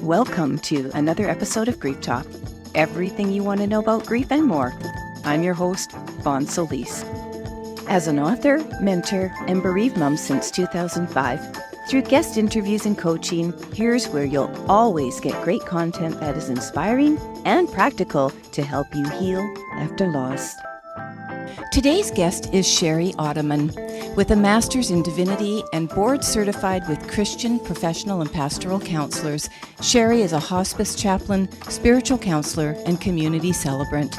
Welcome to another episode of Grief Talk. Everything you want to know about grief and more. I'm your host, Fawn Solis. As an author, mentor, and bereaved mom since 2005, through guest interviews and coaching, here's where you'll always get great content that is inspiring and practical to help you heal after loss. Today's guest is Shari Otteman. With a master's in Divinity and Board Certified with Christian, professional, and pastoral counselors, Shari is a hospice chaplain, spiritual counselor, and community celebrant.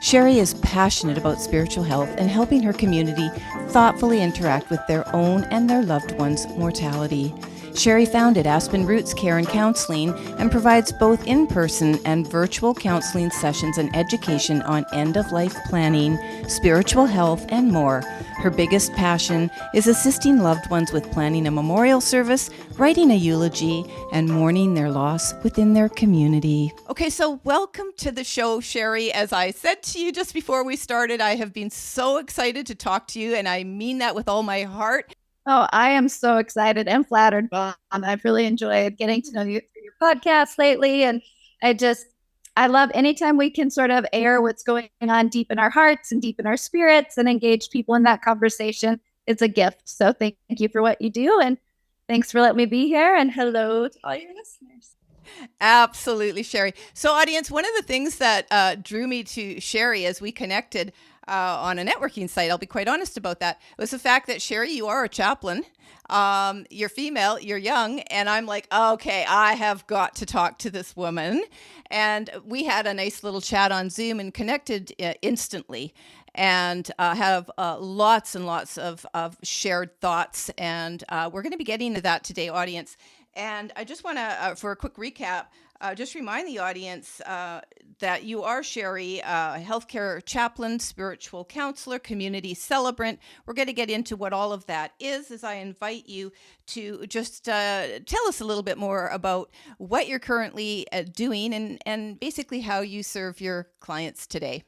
Shari is passionate about spiritual health and helping her community thoughtfully interact with their own and their loved ones' mortality. Shari founded Aspen Roots Care and Counseling and provides both in-person and virtual counseling sessions and education on end-of-life planning, spiritual health, and more. Her biggest passion is assisting loved ones with planning a memorial service, writing a eulogy, and mourning their loss within their community. Okay, so welcome to the show, Shari. As I said to you just before we started, I have been so excited to talk to you, and I mean that with all my heart. Oh, I am so excited and flattered, Bob. I've really enjoyed getting to know you through your podcast lately. And I love anytime we can sort of air what's going on deep in our hearts and deep in our spirits and engage people in that conversation. It's a gift. So thank you for what you do. And thanks for letting me be here. And hello to all your listeners. Absolutely, Shari. So audience, one of the things that drew me to Shari as we connected on a networking site, I'll be quite honest about that, was the fact that, Shari, you are a chaplain. You're female, you're young, and I'm like, okay, I have got to talk to this woman. And we had a nice little chat on Zoom and connected instantly, and have lots and lots of shared thoughts. And we're going to be getting into that today, audience. And I just want to, for a quick recap, just remind the audience that you are, Shari, a healthcare chaplain, spiritual counselor, community celebrant. We're going to get into what all of that is as I invite you to just tell us a little bit more about what you're currently doing and basically how you serve your clients today.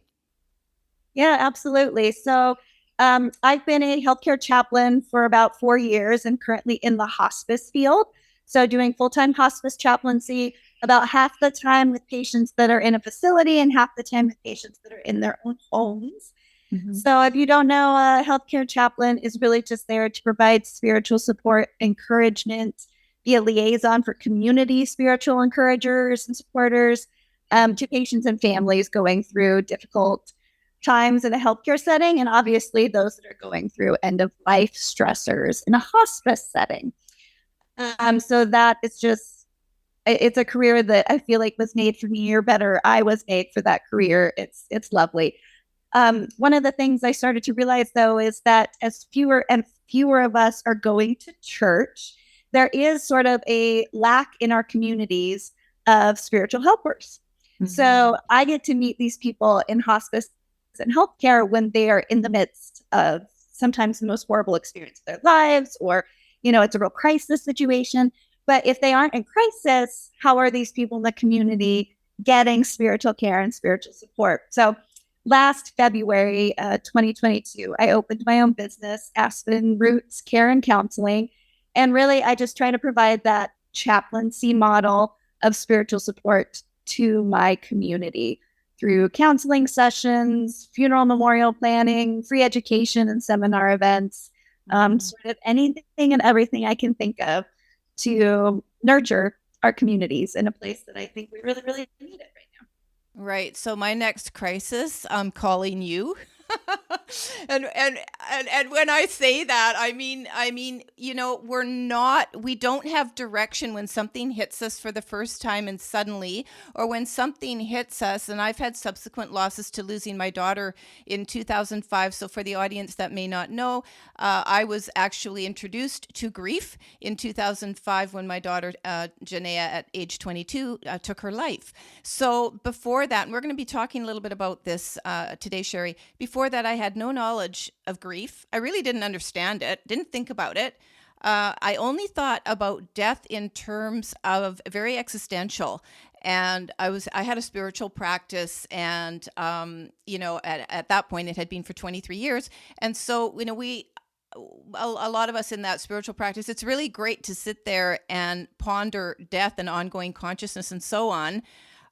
Yeah, absolutely. So I've been a healthcare chaplain for about 4 years and currently in the hospice field. So doing full-time hospice chaplaincy about half the time with patients that are in a facility and half the time with patients that are in their own homes. Mm-hmm. So if you don't know, a healthcare chaplain is really just there to provide spiritual support, encouragement, be a liaison for community spiritual encouragers and supporters to patients and families going through difficult times in a healthcare setting, and obviously those that are going through end-of-life stressors in a hospice setting. So that is just, it's a career that I feel like was made for me, or better, I was made for that career. It's lovely. One of the things I started to realize, though, is that as fewer and fewer of us are going to church, there is sort of a lack in our communities of spiritual helpers. Mm-hmm. So I get to meet these people in hospice and healthcare when they are in the midst of sometimes the most horrible experience of their lives, or it's a real crisis situation. But if they aren't in crisis, how are these people in the community getting spiritual care and spiritual support? So last February, 2022, I opened my own business, Aspen Roots Care and Counseling. And really, I just try to provide that chaplaincy model of spiritual support to my community through counseling sessions, funeral memorial planning, free education and seminar events, sort of anything and everything I can think of to nurture our communities in a place that I think we really, really need it right now. Right. So my next crisis, I'm calling you. and when I say that, I mean, we don't have direction when something hits us for the first time and suddenly, or when something hits us. And I've had subsequent losses to losing my daughter in 2005. So for the audience that may not know, I was actually introduced to grief in 2005 when my daughter, Janaea, at age 22, took her life. So before that, and we're going to be talking a little bit about this today, Shari, before that, I had no knowledge of grief. I really didn't understand it, didn't think about it. I only thought about death in terms of very existential. And I had a spiritual practice, and at that point it had been for 23 years. And so, a lot of us in that spiritual practice, it's really great to sit there and ponder death and ongoing consciousness and so on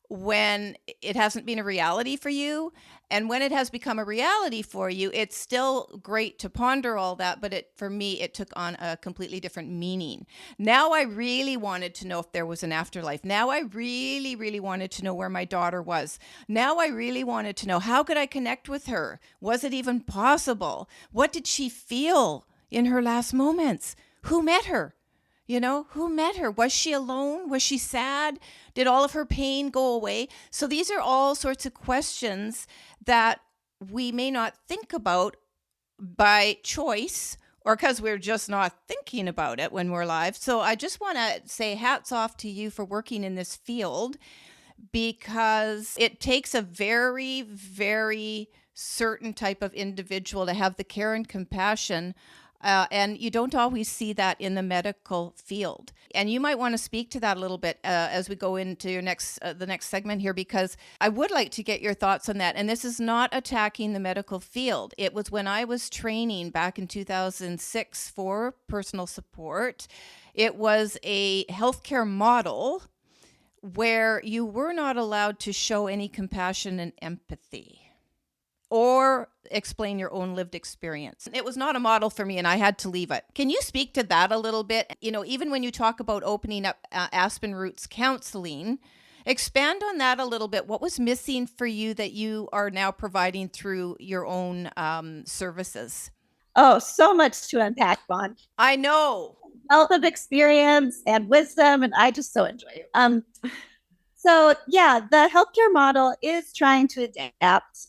when it hasn't been a reality for you. And when it has become a reality for you, it's still great to ponder all that. But for me, it took on a completely different meaning. Now I really wanted to know if there was an afterlife. Now I really, really wanted to know where my daughter was. Now I really wanted to know, how could I connect with her? Was it even possible? What did she feel in her last moments? Who met her? Who met her? Was she alone? Was she sad? Did all of her pain go away? So these are all sorts of questions that we may not think about by choice or because we're just not thinking about it when we're alive. So I just want to say hats off to you for working in this field, because it takes a very, very certain type of individual to have the care and compassion. And you don't always see that in the medical field. And you might want to speak to that a little bit as we go into your the next segment here, because I would like to get your thoughts on that. And this is not attacking the medical field. It was when I was training back in 2006 for personal support. It was a healthcare model where you were not allowed to show any compassion and empathy or explain your own lived experience. It was not a model for me, and I had to leave it. Can you speak to that a little bit? Even when you talk about opening up Aspen Roots Counseling, expand on that a little bit. What was missing for you that you are now providing through your own services? Oh, so much to unpack, Vaughn. I know. Wealth of experience and wisdom, and I just so enjoy it. So yeah, the healthcare model is trying to adapt.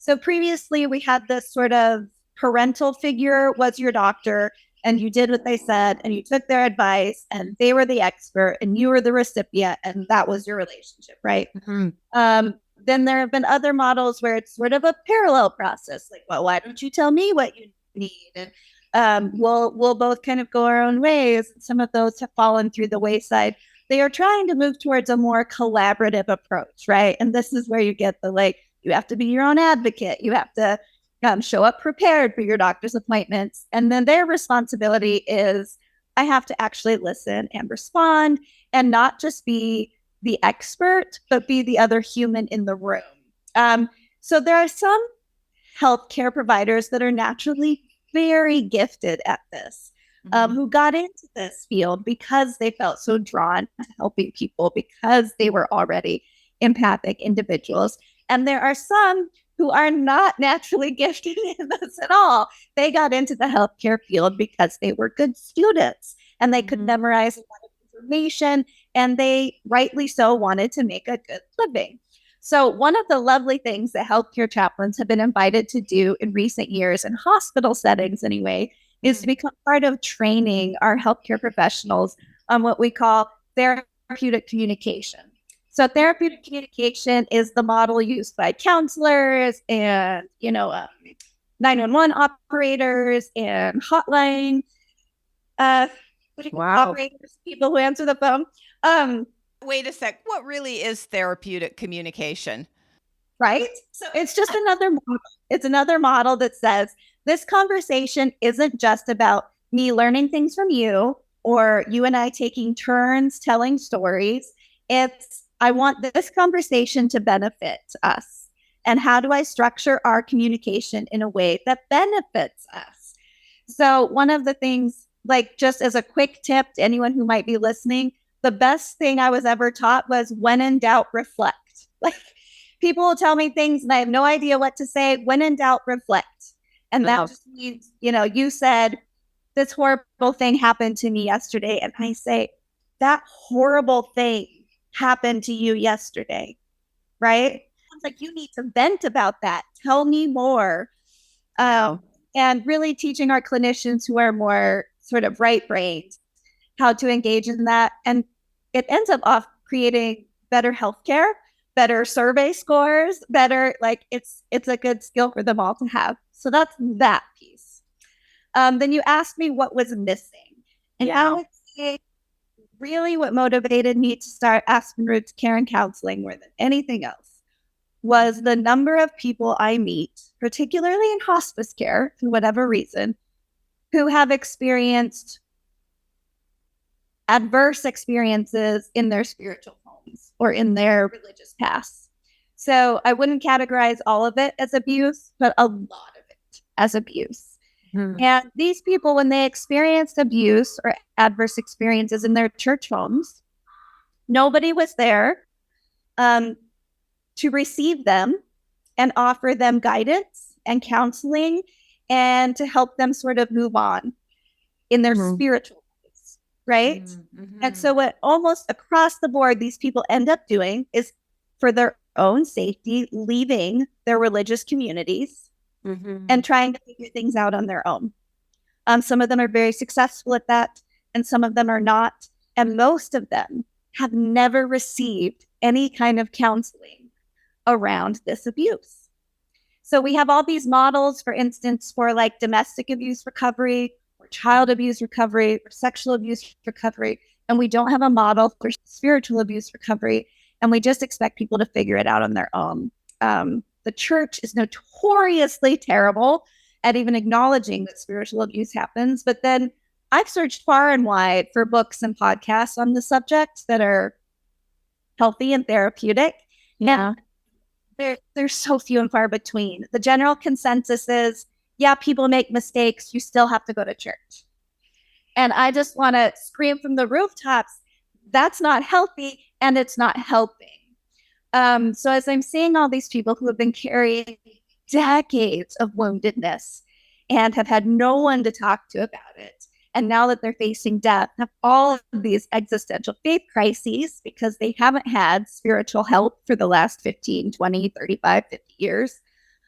So previously we had this sort of parental figure was your doctor, and you did what they said, and you took their advice, and they were the expert, and you were the recipient, and that was your relationship, right? Mm-hmm. Then there have been other models where it's sort of a parallel process, like, well, why don't you tell me what you need? And we'll both kind of go our own ways. Some of those have fallen through the wayside. They are trying to move towards a more collaborative approach, right? And this is where you get the, you have to be your own advocate. You have to show up prepared for your doctor's appointments. And then their responsibility is, I have to actually listen and respond and not just be the expert, but be the other human in the room. So there are some healthcare providers that are naturally very gifted at this. Who got into this field because they felt so drawn to helping people, because they were already empathic individuals. And there are some who are not naturally gifted in this at all. They got into the healthcare field because they were good students and they could memorize a lot of information, and they rightly so wanted to make a good living. So one of the lovely things that healthcare chaplains have been invited to do in recent years, in hospital settings anyway, is to become part of training our healthcare professionals on what we call therapeutic communication. So therapeutic communication is the model used by counselors and, 911 operators and hotline operators, people who answer the phone. Wait a sec. What really is therapeutic communication? Right? So it's just another model. It's another model that says, this conversation isn't just about me learning things from you or you and I taking turns telling stories. It's, I want this conversation to benefit us. And how do I structure our communication in a way that benefits us? So one of the things, just as a quick tip to anyone who might be listening, the best thing I was ever taught was, when in doubt, reflect. People will tell me things and I have no idea what to say. When in doubt, reflect. And that just means, you said, this horrible thing happened to me yesterday. And I say, that horrible thing happened to you yesterday, right? It's like, you need to vent about that. Tell me more. And really teaching our clinicians who are more sort of right-brained how to engage in that. And it ends up creating better healthcare, better survey scores, better, it's a good skill for them all to have. So that's that piece. Then you asked me what was missing. And I would say really what motivated me to start Aspen Roots Care and Counseling more than anything else was the number of people I meet, particularly in hospice care, for whatever reason, who have experienced adverse experiences in their spiritual homes or in their religious past. So I wouldn't categorize all of it as abuse, but a lot of it as abuse. And these people, when they experienced abuse or adverse experiences in their church homes, nobody was there to receive them and offer them guidance and counseling and to help them sort of move on in their spiritual lives, right? And so what almost across the board these people end up doing is, for their own safety, leaving their religious communities and trying to figure things out on their own. Some of them are very successful at that, and some of them are not. And most of them have never received any kind of counseling around this abuse. So we have all these models, for instance, for like domestic abuse recovery, or child abuse recovery, or sexual abuse recovery, and we don't have a model for spiritual abuse recovery, and we just expect people to figure it out on their own. The church is notoriously terrible at even acknowledging that spiritual abuse happens. But then I've searched far and wide for books and podcasts on the subject that are healthy and therapeutic. Yeah. And they're so few and far between. The general consensus is, yeah, people make mistakes. You still have to go to church. And I just want to scream from the rooftops, that's not healthy and it's not helping. So as I'm seeing all these people who have been carrying decades of woundedness and have had no one to talk to about it, and now that they're facing death, have all of these existential faith crises because they haven't had spiritual help for the last 15, 20, 35, 50 years.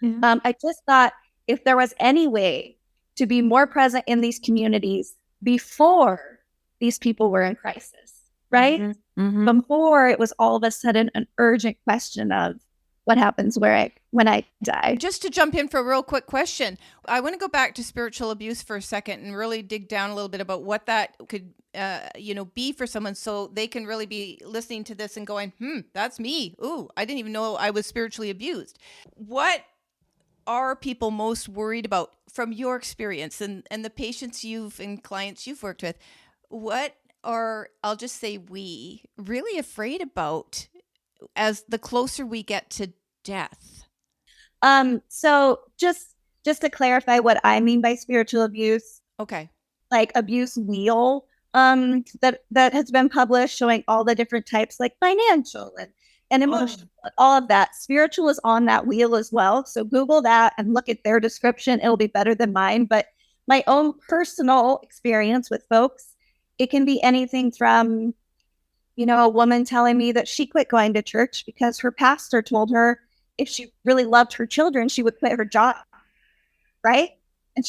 I just thought if there was any way to be more present in these communities before these people were in crisis, right? Before it was all of a sudden an urgent question of what happens when I die. Just to jump in for a real quick question, I want to go back to spiritual abuse for a second and really dig down a little bit about what that could be for someone, so they can really be listening to this and going, that's me. Ooh, I didn't even know I was spiritually abused. What are people most worried about from your experience and the patients and clients you've worked with? What are, I'll just say, we really afraid about as the closer we get to death? So just to clarify what I mean by spiritual abuse. Okay. Like abuse wheel that has been published showing all the different types, like financial and emotional, all of that. Spiritual is on that wheel as well. So Google that and look at their description. It'll be better than mine. But my own personal experience with folks, it can be anything from, a woman telling me that she quit going to church because her pastor told her if she really loved her children, she would quit her job, right? And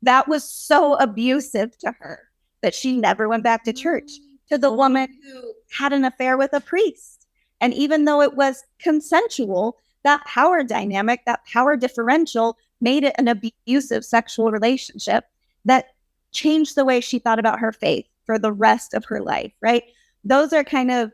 that was so abusive to her that she never went back to church. To the woman who had an affair with a priest. And even though it was consensual, that power dynamic, that power differential made it an abusive sexual relationship that changed the way she thought about her faith for the rest of her life, right? Those are kind of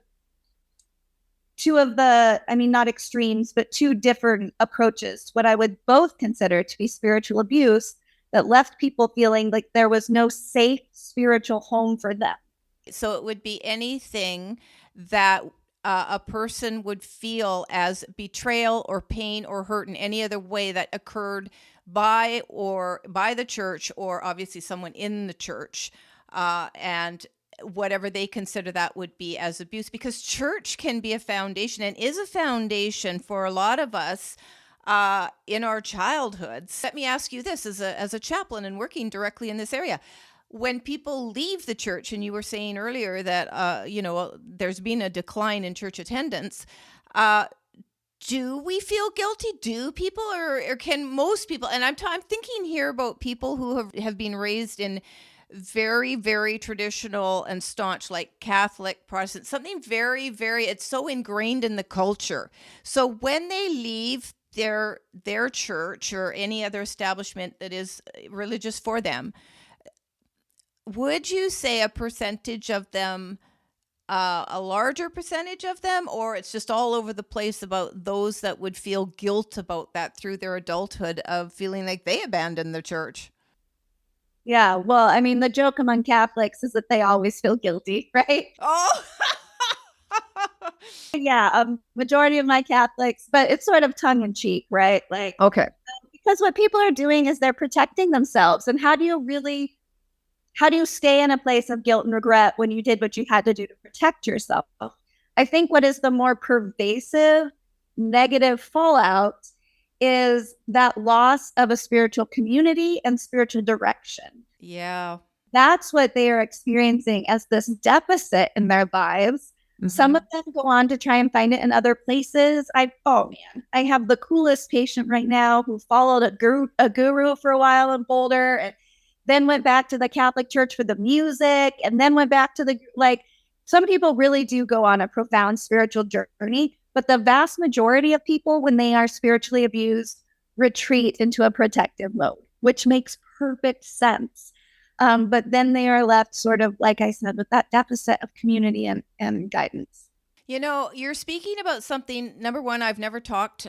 two of the, not extremes, but two different approaches, what I would both consider to be spiritual abuse that left people feeling like there was no safe spiritual home for them. So it would be anything that a person would feel as betrayal or pain or hurt in any other way that occurred by the church, or obviously someone in the church, and whatever they consider that would be as abuse, because church can be a foundation and is a foundation for a lot of us in our childhoods. Let me ask you this, as a chaplain and working directly in this area, when people leave the church, and you were saying earlier that there's been a decline in church attendance, do we feel guilty? Do people, or can most people? And I'm thinking here about people who have been raised in very, very traditional and staunch, like Catholic, Protestant, something very, very, it's so ingrained in the culture. So when they leave their church or any other establishment that is religious for them, would you say a percentage of them, a larger percentage of them, or it's just all over the place about those that would feel guilt about that through their adulthood of feeling like they abandoned the church? Yeah. Well, I mean, the joke among Catholics is that they always feel guilty, right? Oh. Yeah. Majority of my Catholics, but it's sort of tongue in cheek, right? Like, Okay. because what people are doing is they're protecting themselves. And how do you stay in a place of guilt and regret when you did what you had to do to protect yourself? I think what is the more pervasive negative fallout is that loss of a spiritual community and spiritual direction. Yeah. That's what they are experiencing as this deficit in their lives. Mm-hmm. Some of them go on to try and find it in other places. I have the coolest patient right now who followed a guru for a while in Boulder and then went back to the Catholic Church for the music and then went back to some people really do go on a profound spiritual journey, but the vast majority of people, when they are spiritually abused, retreat into a protective mode, which makes perfect sense. But then they are left sort of, like I said, with that deficit of community and guidance. You're speaking about something, number one, I have never talked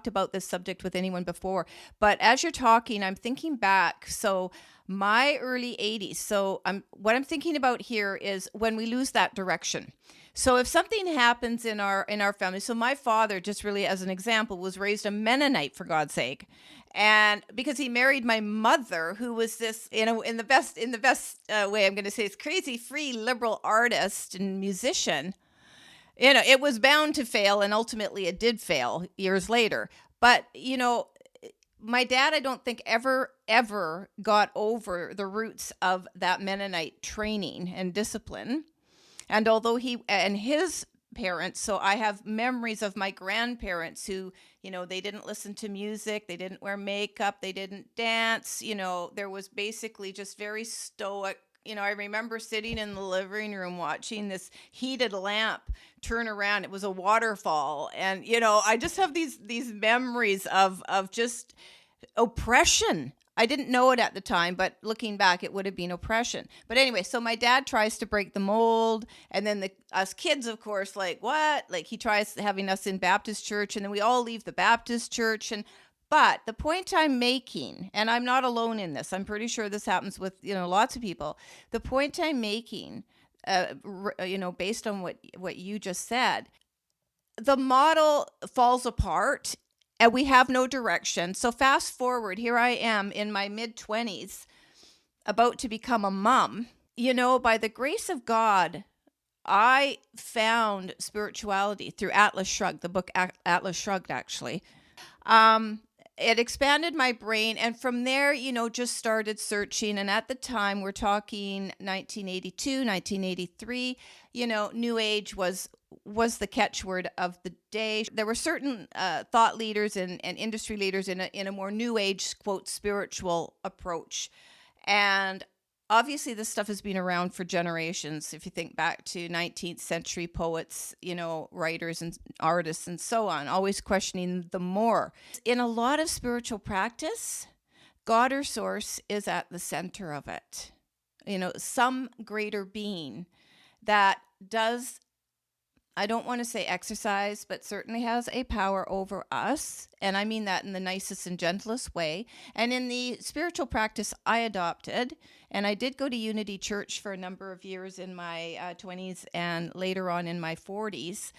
about this subject with anyone before, but as you're talking, I'm thinking back. So my early 80s. So what I'm thinking about here is when we lose that direction. So if something happens in our family, so my father, just really as an example, was raised a Mennonite, for God's sake. And because he married my mother, who was this, in the best way I'm going to say, it's crazy, free, liberal artist and musician, it was bound to fail, and ultimately it did fail years later. But, my dad, I don't think ever got over the roots of that Mennonite training and discipline. And although his parents, so I have memories of my grandparents who, they didn't listen to music, they didn't wear makeup, they didn't dance, there was basically just very stoic. I remember sitting in the living room watching this heated lamp turn around. It was a waterfall. And, I just have these memories of just oppression. I didn't know it at the time, but looking back, it would have been oppression. But anyway, so my dad tries to break the mold. And then us kids, of course, what? He tries having us in Baptist church, and then we all leave the Baptist church. But the point I'm making, and I'm not alone in this, I'm pretty sure this happens with, lots of people. The point I'm making, based on what you just said, the model falls apart and we have no direction. So fast forward, here I am in my mid-20s, about to become a mom. By the grace of God, I found spirituality through Atlas Shrugged, the book Atlas Shrugged, actually. It expanded my brain, and from there, just started searching. And at the time, we're talking 1982, 1983, New Age was the catchword of the day. There were certain thought leaders and industry leaders in a more New Age, quote, spiritual approach. And obviously, this stuff has been around for generations. If you think back to 19th century poets, writers and artists and so on, always questioning the more. In a lot of spiritual practice, God or source is at the center of it. Some greater being that does, I don't want to say exercise, but certainly has a power over us. And I mean that in the nicest and gentlest way. And in the spiritual practice I adopted, and I did go to Unity Church for a number of years in my 20s and later on in my 40s,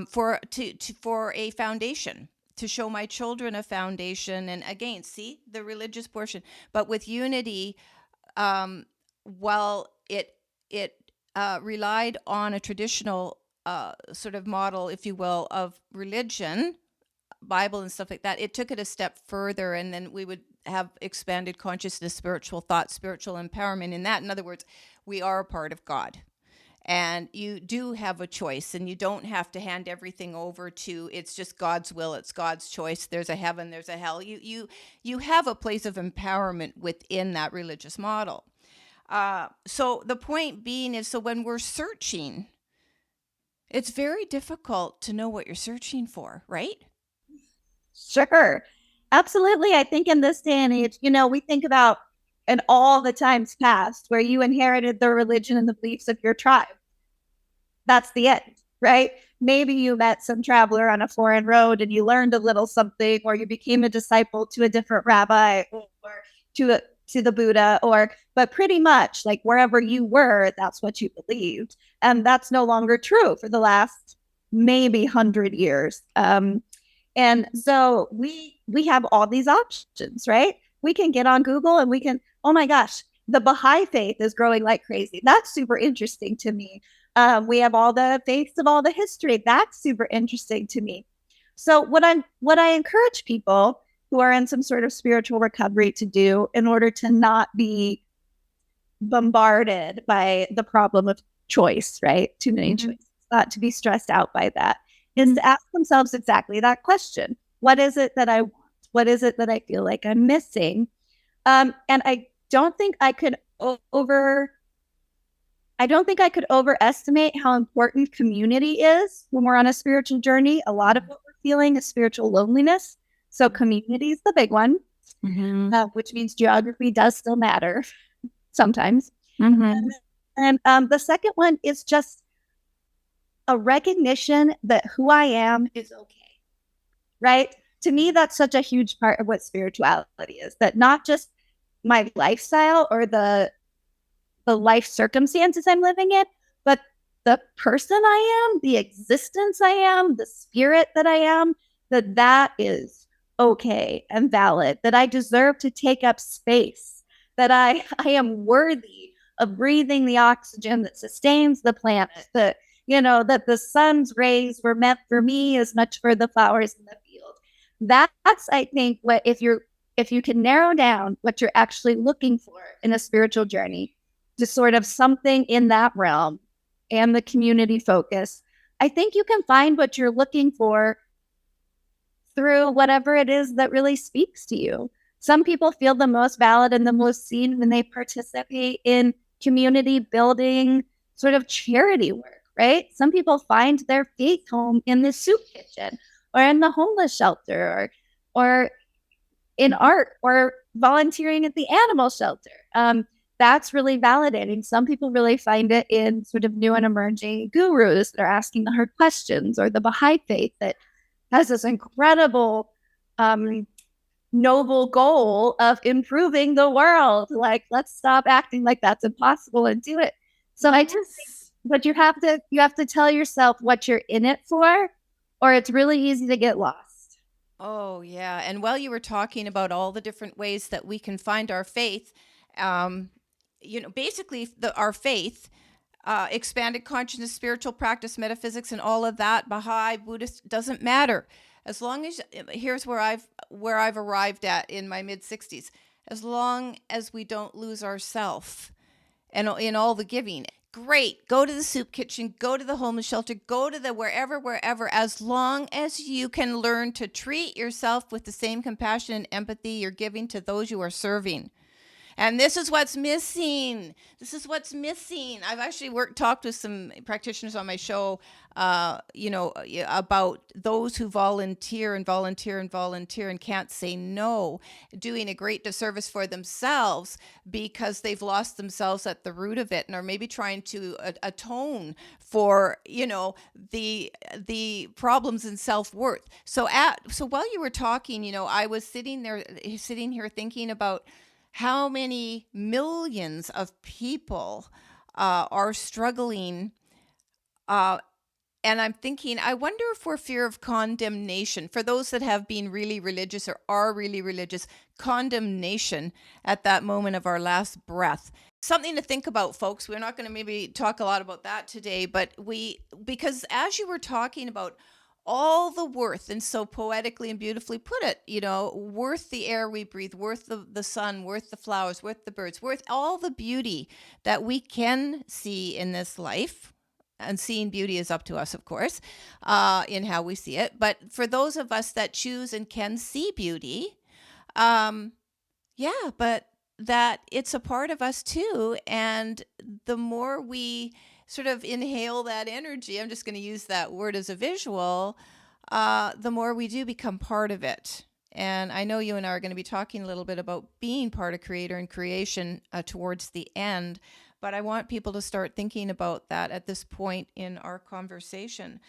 for a foundation, to show my children a foundation. And again, see the religious portion. But with Unity, while it relied on a traditional sort of model, if you will, of religion, Bible and stuff like that, it took it a step further, and then we would have expanded consciousness, spiritual thought, spiritual empowerment in that. In other words, we are a part of God, and you do have a choice, and you don't have to hand everything over to, it's just God's will, it's God's choice, there's a heaven, there's a hell. You have a place of empowerment within that religious model. So the point being is, so when we're searching, it's very difficult to know what you're searching for, right? Sure. Absolutely. I think in this day and age, we think about in all the times past where you inherited the religion and the beliefs of your tribe. That's the end, right? Maybe you met some traveler on a foreign road and you learned a little something, or you became a disciple to a different rabbi, or to to the Buddha, but pretty much like wherever you were, that's what you believed. And that's no longer true for the last maybe 100 years. And so we have all these options, right? We can get on Google and we can, oh my gosh, the Baha'i faith is growing like crazy. That's super interesting to me. We have all the faiths of all the history. That's super interesting to me. So what I encourage people who are in some sort of spiritual recovery to do in order to not be bombarded by the problem of choice, right? Too many choices, not to be stressed out by that, is to ask themselves exactly that question. What is it that I want? What is it that I feel like I'm missing? And I don't think I could overestimate how important community is when we're on a spiritual journey. A lot of what we're feeling is spiritual loneliness. So community is the big one, which means geography does still matter sometimes. And the second one is just a recognition that who I am is okay, right? To me, that's such a huge part of what spirituality is, that not just my lifestyle or the life circumstances I'm living in, but the person I am, the existence I am, the spirit that I am, that is okay and valid, that I deserve to take up space, that I am worthy of breathing the oxygen that sustains the planet, that the sun's rays were meant for me as much for the flowers in the field. That's, I think, what if you can narrow down what you're actually looking for in a spiritual journey, to sort of something in that realm and the community focus, I think you can find what you're looking for through whatever it is that really speaks to you. Some people feel the most valid and the most seen when they participate in community building, sort of charity work, right? Some people find their faith home in the soup kitchen or in the homeless shelter or in art or volunteering at the animal shelter. That's really validating. Some people really find it in sort of new and emerging gurus that are asking the hard questions, or the Baha'i faith that has this incredible, noble goal of improving the world. Like, let's stop acting like that's impossible and do it. So I just think, but you have to tell yourself what you're in it for, or it's really easy to get lost. Oh, yeah. And while you were talking about all the different ways that we can find our faith, basically our faith, expanded consciousness, spiritual practice, metaphysics, and all of that, Baha'i, Buddhist, doesn't matter. As long as, here's where I've arrived at in my mid-60s, as long as we don't lose ourself and in all the giving. Great. Go to the soup kitchen, go to the homeless shelter, go to the wherever, as long as you can learn to treat yourself with the same compassion and empathy you're giving to those you are serving. And this is what's missing. I've actually talked with some practitioners on my show, about those who volunteer and can't say no, doing a great disservice for themselves because they've lost themselves at the root of it, and are maybe trying to atone for, the problems in self-worth. So while you were talking, I was sitting here thinking about how many millions of people are struggling. And I'm thinking, I wonder if we're fear of condemnation. For those that have been really religious or are really religious, condemnation at that moment of our last breath. Something to think about, folks. We're not going to maybe talk a lot about that today, but because as you were talking about all the worth, and so poetically and beautifully put it, worth the air we breathe, worth the sun, worth the flowers, worth the birds, worth all the beauty that we can see in this life. And seeing beauty is up to us, of course, in how we see it. But for those of us that choose and can see beauty, but that it's a part of us too. And the more we sort of inhale that energy, I'm just going to use that word as a visual, the more we do become part of it. And I know you and I are going to be talking a little bit about being part of Creator and creation towards the end, but I want people to start thinking about that at this point in our conversation.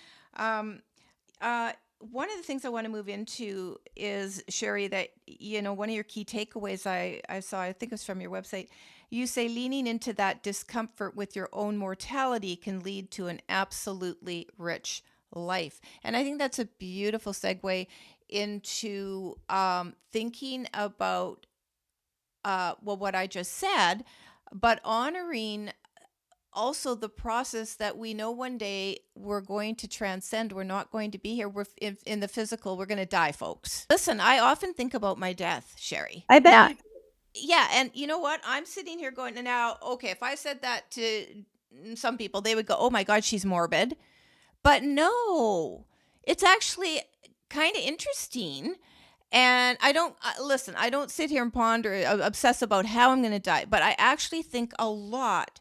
one of the things I want to move into is, Shari, that, one of your key takeaways I saw, I think it was from your website, you say leaning into that discomfort with your own mortality can lead to an absolutely rich life. And I think that's a beautiful segue into thinking about, what I just said, but honoring also the process that we know one day we're going to transcend. We're not going to be here. We're in the physical. We're going to die, folks. Listen, I often think about my death, Shari. I bet. Yeah. And you know what? I'm sitting here going, now, okay, if I said that to some people, they would go, oh my God, she's morbid. But no, it's actually kind of interesting. And I don't listen, I don't sit here and ponder, obsess about how I'm going to die, but I actually think a lot.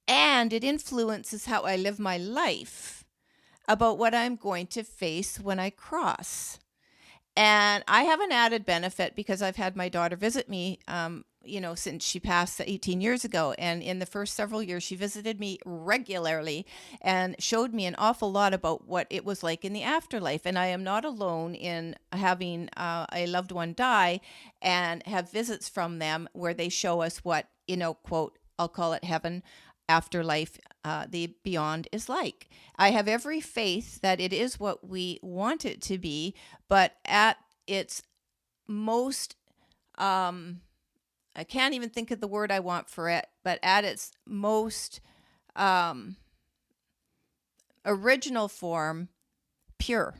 And it influences how I live my life about what I'm going to face when I cross. And I have an added benefit because I've had my daughter visit me, since she passed 18 years ago. And in the first several years, she visited me regularly and showed me an awful lot about what it was like in the afterlife. And I am not alone in having a loved one die and have visits from them where they show us what, quote, I'll call it heaven, afterlife, the beyond is like. I have every faith that it is what we want it to be, but at its most, I can't even think of the word I want for it, but at its most original form, pure.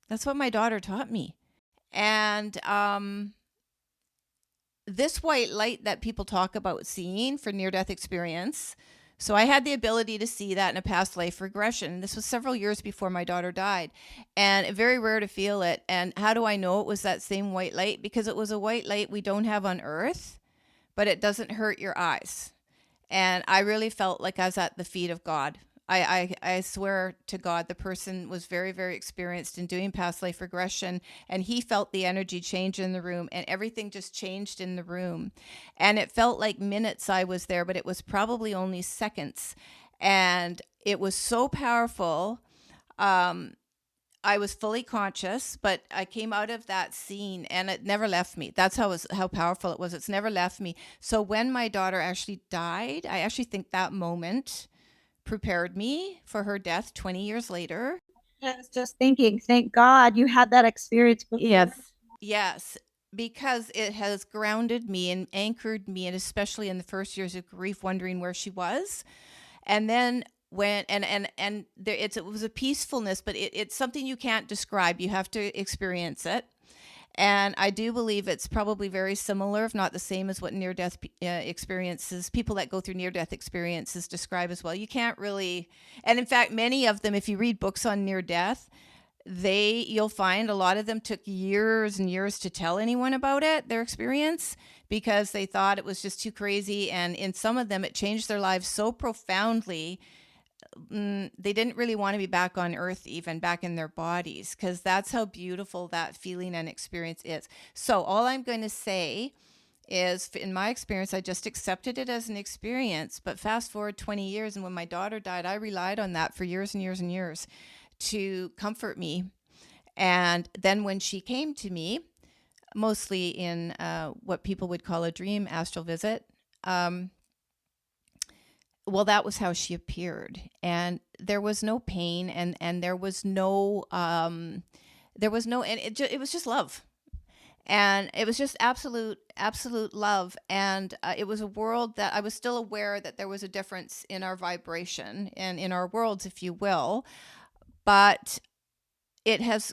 That's what my daughter taught me. And this white light that people talk about seeing for near-death experience. So I had the ability to see that in a past life regression. This was several years before my daughter died, and very rare to feel it. And how do I know it was that same white light? Because it was a white light we don't have on earth, but it doesn't hurt your eyes. And I really felt like I was at the feet of God. I swear to God, the person was very, very experienced in doing past life regression, and he felt the energy change in the room, and everything just changed in the room. And it felt like minutes I was there, but it was probably only seconds. And it was so powerful. I was fully conscious, but I came out of that scene and it never left me. That's how powerful it was. It's never left me. So when my daughter actually died, I actually think that moment prepared me for her death 20 years later. I was just thinking, thank God you had that experience before. Yes, because it has grounded me and anchored me, and especially in the first years of grief, wondering where she was. And then when and there it was a peacefulness, but it's something you can't describe. You have to experience it. And I do believe it's probably very similar, if not the same, as what near-death experiences, people that go through near-death experiences describe as well. You can't really, and in fact, many of them, if you read books on near-death, you'll find a lot of them took years and years to tell anyone about it, their experience, because they thought it was just too crazy. And in some of them, it changed their lives so profoundly they didn't really want to be back on earth, even back in their bodies, because that's how beautiful that feeling and experience is. So all I'm going to say is, in my experience, I just accepted it as an experience. But fast forward 20 years, and when my daughter died, I relied on that for years and years and years to comfort me. And then when she came to me, mostly in what people would call a dream astral visit, well, that was how she appeared, and there was no pain, and there was no, and it was just love, and it was just absolute love, and it was a world that I was still aware that there was a difference in our vibration and in our worlds, if you will, but it has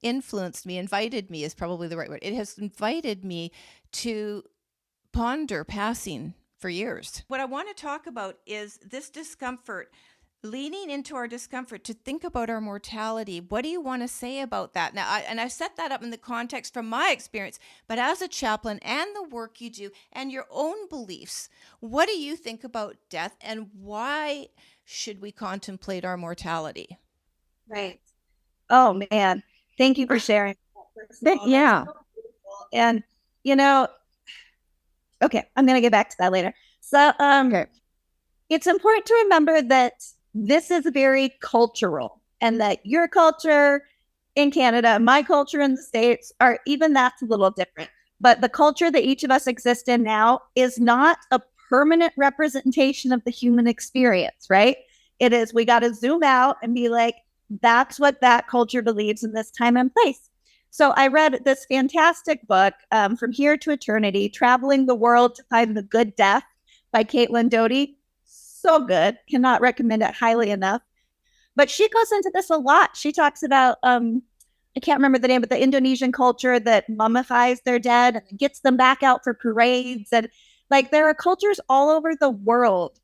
influenced me, invited me is probably the right word. It has invited me to ponder passing for years. What I want to talk about is this discomfort, leaning into our discomfort to think about our mortality. What do you want to say about that? Now, I set that up in the context from my experience, but as a chaplain and the work you do and your own beliefs, what do you think about death, and why should we contemplate our mortality? Right. Oh man, thank you for sharing. Yeah. And okay, I'm going to get back to that later. So, it's important to remember that this is very cultural. and that your culture in Canada, my culture in the States, are even that's a little different. But the culture that each of us exist in now is not a permanent representation of the human experience, right? It is, we got to zoom out and be like, that's what that culture believes in this time and place. So I read this fantastic book, From Here to Eternity, Traveling the World to Find the Good Death by Caitlin Doughty. So good. Cannot recommend it highly enough. But she goes into this a lot. She talks about, I can't remember the name, but the Indonesian culture that mummifies their dead and gets them back out for parades. And like, there are cultures all over the world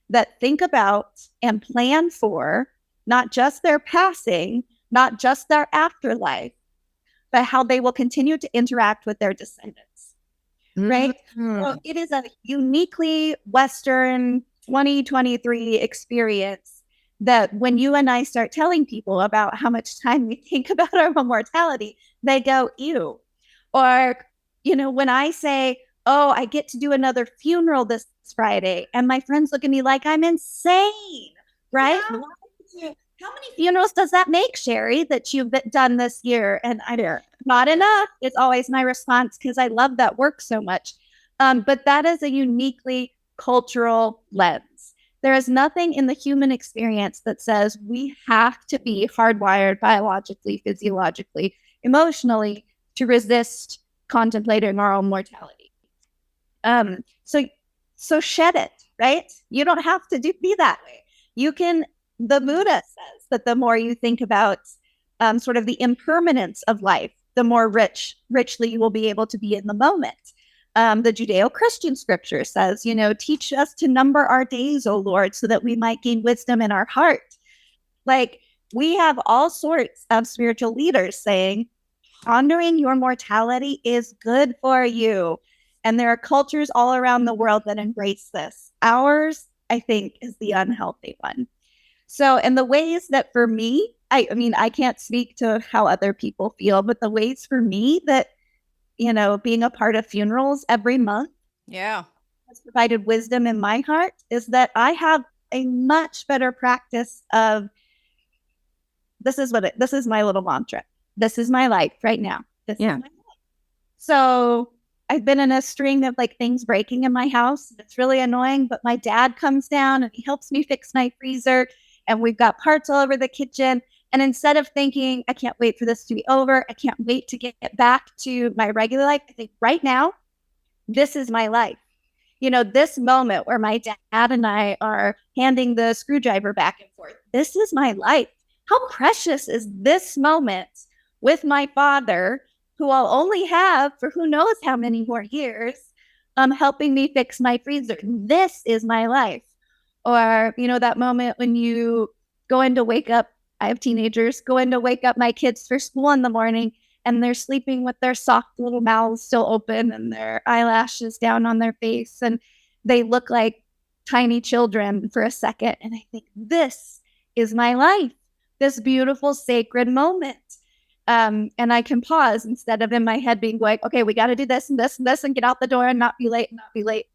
that think about and plan for not just their passing, not just their afterlife, but how they will continue to interact with their descendants, right? So it is a uniquely Western 2023 experience that when you and I start telling people about how much time we think about our mortality, they go, ew. Or, when I say, oh, I get to do another funeral this Friday, and my friends look at me like I'm insane, right? Yeah. How many funerals does that make, Shari, that you've done this year? And not enough. It's always my response because I love that work so much. But that is a uniquely cultural lens. There is nothing in the human experience that says we have to be hardwired biologically, physiologically, emotionally to resist contemplating our own mortality. So shed it, right? You don't have to be that way. You can. The Buddha says that the more you think about sort of the impermanence of life, the more richly you will be able to be in the moment. The Judeo-Christian scripture says, teach us to number our days, O Lord, so that we might gain wisdom in our heart. Like, we have all sorts of spiritual leaders saying, pondering your mortality is good for you. And there are cultures all around the world that embrace this. Ours, I think, is the unhealthy one. So, and the ways that for me, I can't speak to how other people feel, but the ways for me that, being a part of funerals every month has provided wisdom in my heart is that I have a much better practice of, this is my little mantra. This is my life right now. This is my life. So I've been in a string of things breaking in my house. It's really annoying, but my dad comes down and he helps me fix my freezer. And we've got parts all over the kitchen. And instead of thinking, I can't wait for this to be over, I can't wait to get back to my regular life, I think right now, this is my life. This moment where my dad and I are handing the screwdriver back and forth, this is my life. How precious is this moment with my father, who I'll only have for who knows how many more years, helping me fix my freezer. This is my life. Or, that moment when you go in to wake up, I have teenagers, go in to wake up my kids for school in the morning, and they're sleeping with their soft little mouths still open and their eyelashes down on their face. And they look like tiny children for a second. And I think, this is my life, this beautiful, sacred moment. And I can pause instead of in my head being like, okay, we got to do this and this and this and get out the door and not be late.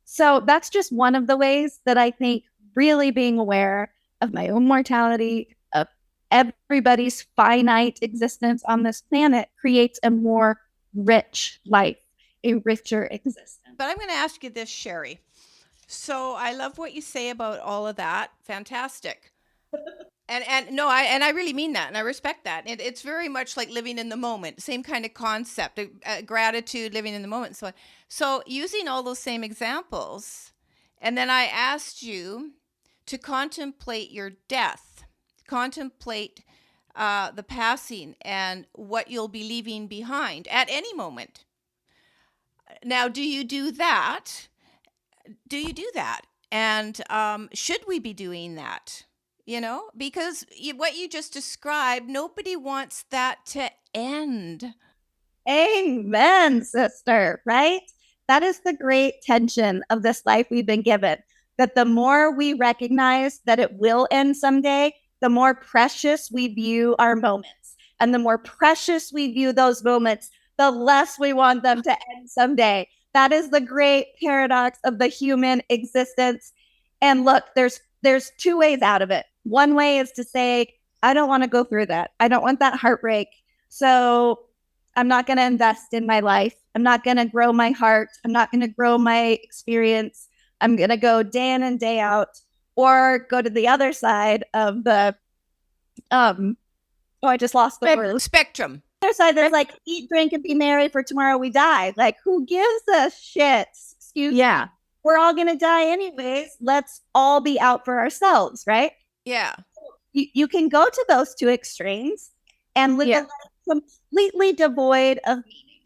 So that's just one of the ways that I think really being aware of my own mortality, of everybody's finite existence on this planet, creates a more rich life, a richer existence. But I'm going to ask you this, Shari. So I love what you say about all of that. Fantastic. And I really mean that, and I respect that. It's very much like living in the moment, same kind of concept, gratitude, living in the moment. So using all those same examples, and then I asked you to contemplate your death, contemplate the passing and what you'll be leaving behind at any moment. Now, do you do that? And should we be doing that? Because what you just described, nobody wants that to end. Amen, sister, right? That is the great tension of this life we've been given, that the more we recognize that it will end someday, the more precious we view our moments. And the more precious we view those moments, the less we want them to end someday. That is the great paradox of the human existence. And look, there's two ways out of it. One way is to say, I don't want to go through that. I don't want that heartbreak. So I'm not going to invest in my life. I'm not going to grow my heart. I'm not going to grow my experience. I'm going to go day in and day out, or go to the other side of the, I just lost the word. Spectrum. Other side that's like, eat, drink, and be merry, for tomorrow we die. Like, who gives a shit? Excuse me. We're all going to die anyways. Let's all be out for ourselves, right? Yeah. You can go to those two extremes and live a life completely devoid of meaning.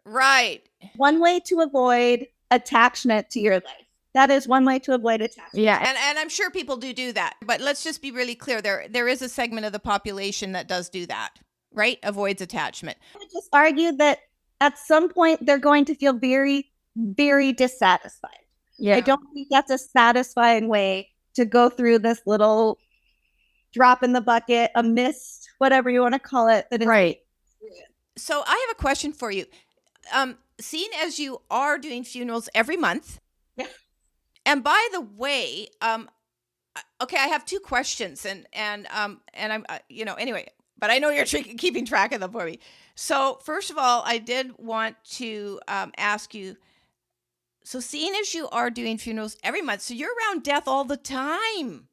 Right. One way to avoid attachment to your life. That is one way to avoid attachment. Yeah. And I'm sure people do that. But let's just be really clear. There is a segment of the population that does do that, right? Avoids attachment. I would just argue that at some point they're going to feel very, very dissatisfied. Yeah. I don't think that's a satisfying way to go through this little drop in the bucket, a mist, whatever you want to call it. That is Right. So I have a question for you. Seeing as you are doing funerals every month, and by the way, okay, I have two questions, and I'm anyway, but I know you're keeping track of them for me. So first of all, I did want to ask you. So seeing as you are doing funerals every month, so you're around death all the time.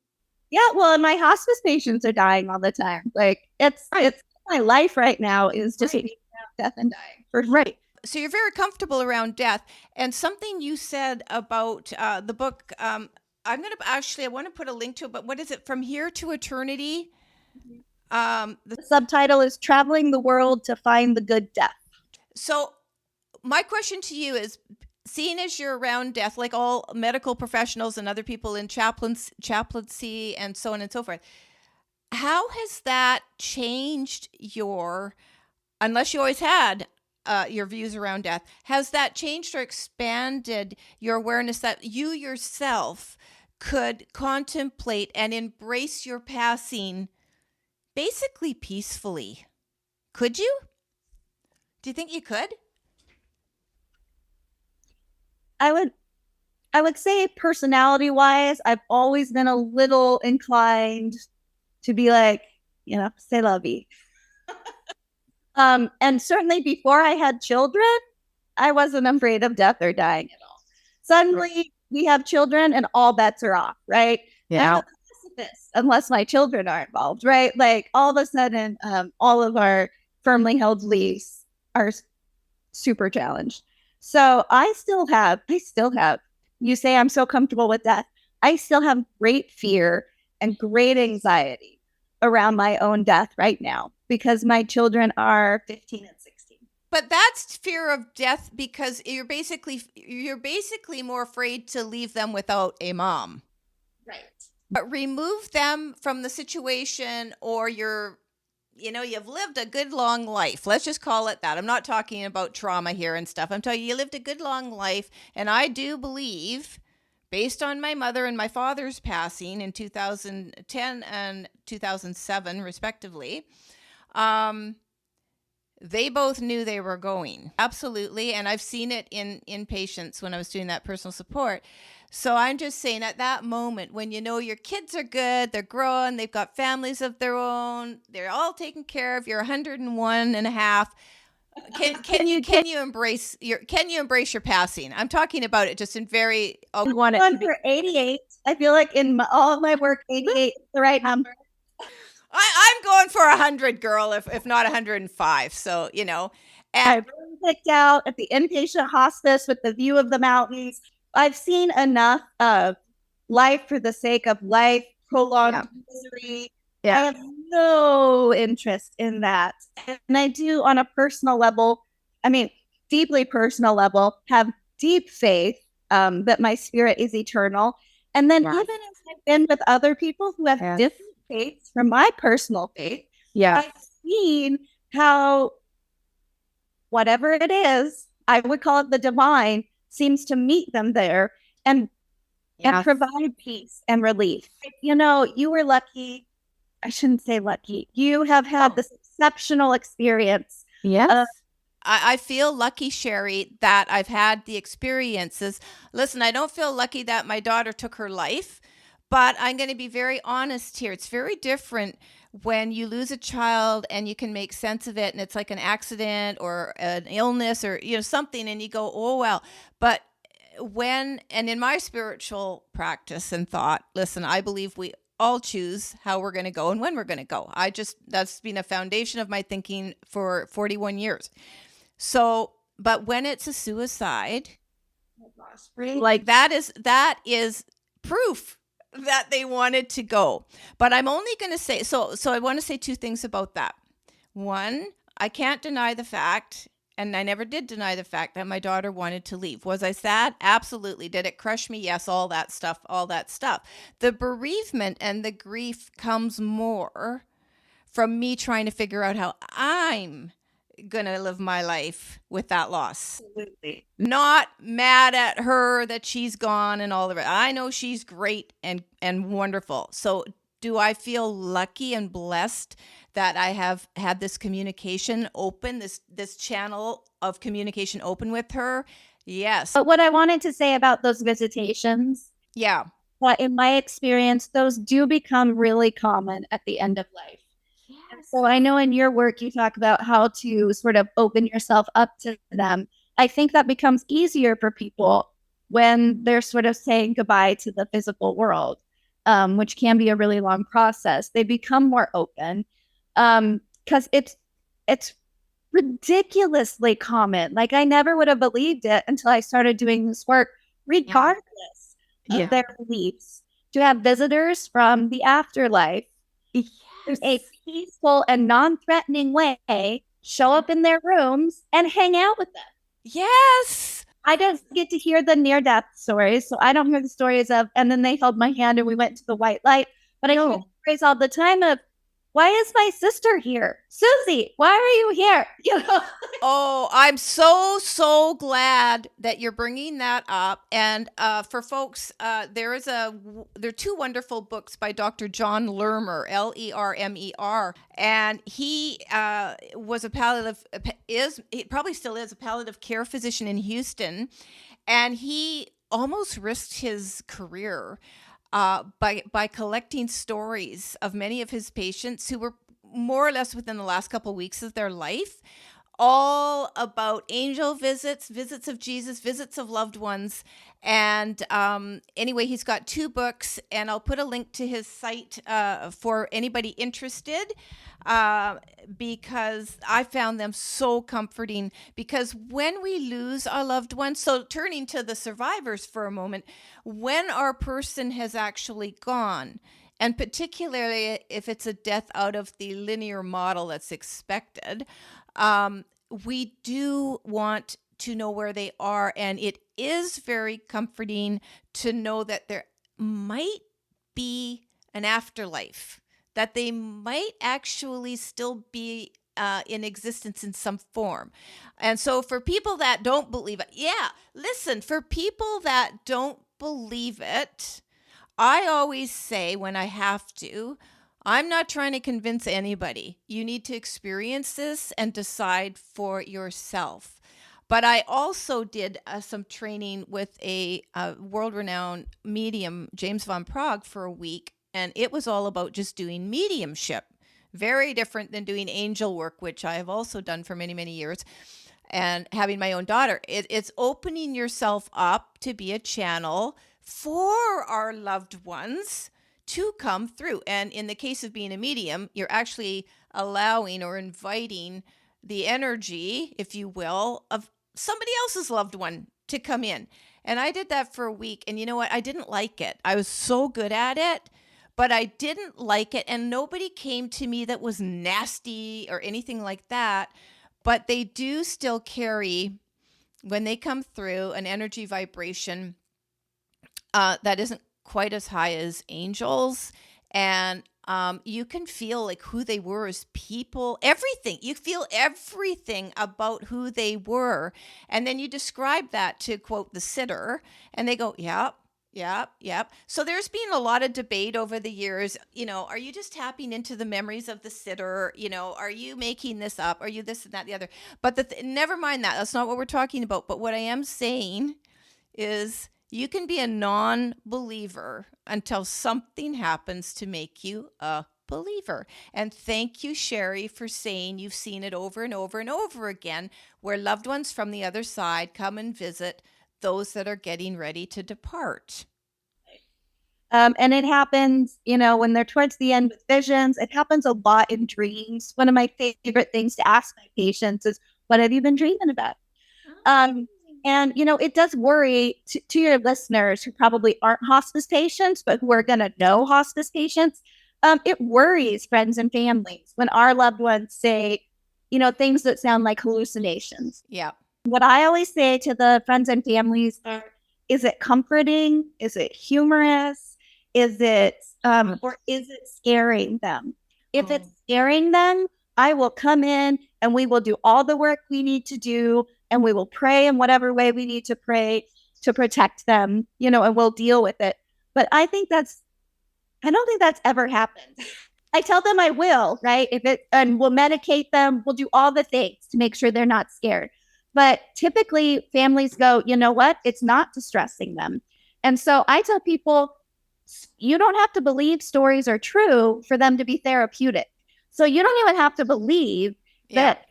Yeah, well, and my hospice patients are dying all the time. Like, it's my life right now is just being around death and dying. Right. So you're very comfortable around death. And something you said about the book, I want to put a link to it, but what is it? From Here to Eternity? The subtitle is Traveling the World to Find the Good Death. So my question to you is, seeing as you're around death, like all medical professionals and other people in chaplaincy and so on and so forth, how has that changed unless you always had your views around death, has that changed or expanded your awareness that you yourself could contemplate and embrace your passing basically peacefully? Could you? Do you think you could? I would say personality wise, I've always been a little inclined to be like, c'est la vie. And certainly before I had children, I wasn't afraid of death or dying at all. Suddenly we have children and all bets are off, right? Yeah. I'm a pacifist unless my children are involved, right? Like, all of a sudden, all of our firmly held beliefs are super challenged. So I still have, you say I'm so comfortable with death. I still have great fear and great anxiety around my own death right now because my children are 15 and 16. But that's fear of death because you're basically more afraid to leave them without a mom. Right. But remove them from the situation, or you've lived a good long life. Let's just call it that. I'm not talking about trauma here and stuff. I'm telling you lived a good long life. And I do believe, based on my mother and my father's passing in 2010 and 2007, respectively, they both knew they were going. Absolutely. And I've seen it in patients when I was doing that personal support. So I'm just saying, at that moment when your kids are good, they're growing, they've got families of their own, they're all taken care of, you're 101 and a half. Can you embrace your passing? I'm talking about it just in very one for 88. I feel like in all of my work, 88 is the right number. I'm going for 100, girl, if not 105. So, and I've picked out at the inpatient hospice with the view of the mountains. I've seen enough of life for the sake of life, prolonged misery. Yeah. I have no interest in that. And I do, on a personal level, deeply personal level, have deep faith that my spirit is eternal. And then even as I've been with other people who have different faiths from my personal faith, I've seen how whatever it is, I would call it the divine, seems to meet them there and provide peace and relief. You were lucky. I shouldn't say lucky. You have had this exceptional experience. Yes. I feel lucky, Shari, that I've had the experiences. Listen, I don't feel lucky that my daughter took her life, But I'm going to be very honest here. It's very different when you lose a child and you can make sense of it, and it's like an accident or an illness or something, and you go, oh well. But and in my spiritual practice and thought, listen, I believe we all choose how we're going to go and when we're going to go. That's been a foundation of my thinking for 41 years. So, but when it's a suicide, like that is proof that they wanted to go. But I'm only going to say, so I want to say two things about that. One, I can't deny the fact, and I never did deny the fact, that my daughter wanted to leave. Was I sad? Absolutely. Did it crush me? Yes, all that stuff. The bereavement and the grief comes more from me trying to figure out how I'm going to live my life with that loss. Absolutely. Not mad at her that she's gone and all of it. I know she's great and wonderful. So do I feel lucky and blessed that I have had this communication open, this channel of communication open with her? Yes. But what I wanted to say about those visitations, Yeah. that in my experience, those do become really common at the end of life. Yes. So I know in your work, you talk about how to sort of open yourself up to them. I think that becomes easier for people when they're sort of saying goodbye to the physical world, which can be a really long process. They become more open because it's ridiculously common. Like I never would have believed it until I started doing this work, regardless of their beliefs, to have visitors from the afterlife in a peaceful and non-threatening way show up in their rooms and hang out with them. Yes. I don't get to hear the near-death stories, so I don't hear the stories of, and then they held my hand and we went to the white light. But I hear the stories all the time of, why is my sister here? Susie, why are you here? Oh, I'm so glad that you're bringing that up. And for folks, there are two wonderful books by Dr. John Lermer, Lermer, and he was he probably still is a palliative care physician in Houston, and he almost risked his career by collecting stories of many of his patients who were more or less within the last couple of weeks of their life, all about angel visits of Jesus, visits of loved ones. And anyway, he's got two books, and I'll put a link to his site for anybody interested, because I found them so comforting. Because when we lose our loved ones, so turning to the survivors for a moment, when our person has actually gone, and particularly if it's a death out of the linear model that's expected, we do want to know where they are. And it is very comforting to know that there might be an afterlife, that they might actually still be in existence in some form. And so for people that don't believe it, for people that don't believe it, I always say when I have to, I'm not trying to convince anybody. You need to experience this and decide for yourself. But I also did some training with a world-renowned medium, James Van Praagh, for a week, and it was all about just doing mediumship. Very different than doing angel work, which I have also done for many, many years, and having my own daughter. It's opening yourself up to be a channel for our loved ones to come through. And in the case of being a medium, you're actually allowing or inviting the energy, if you will, of somebody else's loved one to come in. And I did that for a week. And you know what? I didn't like it. I was so good at it, but I didn't like it. And nobody came to me that was nasty or anything like that. But they do still carry, when they come through, an energy vibration that isn't quite as high as angels. And you can feel like who they were as people, everything. You feel everything about who they were. And then you describe that to, quote, the sitter, and they go, yep. So there's been a lot of debate over the years, are you just tapping into the memories of the sitter? Are you making this up? Are you this and that, the other? But never mind that. That's not what we're talking about. But what I am saying is, You can be a non-believer until something happens to make you a believer. And thank you, Shari, for saying you've seen it over and over and over again, where loved ones from the other side come and visit those that are getting ready to depart. And it happens, when they're towards the end with visions. It happens a lot in dreams. One of my favorite things to ask my patients is, what have you been dreaming about? And, it does worry to your listeners who probably aren't hospice patients, but who are going to know hospice patients. It worries friends and families when our loved ones say, things that sound like hallucinations. Yeah. What I always say to the friends and families are, is it comforting? Is it humorous? Is it, or is it scaring them? If it's scaring them, I will come in and we will do all the work we need to do, and we will pray in whatever way we need to pray to protect them, and we'll deal with it. But I don't think that's ever happened. I tell them I will, right? And we'll medicate them. We'll do all the things to make sure they're not scared. But typically families go, you know what? It's not distressing them. And so I tell people, you don't have to believe stories are true for them to be therapeutic. So you don't even have to believe that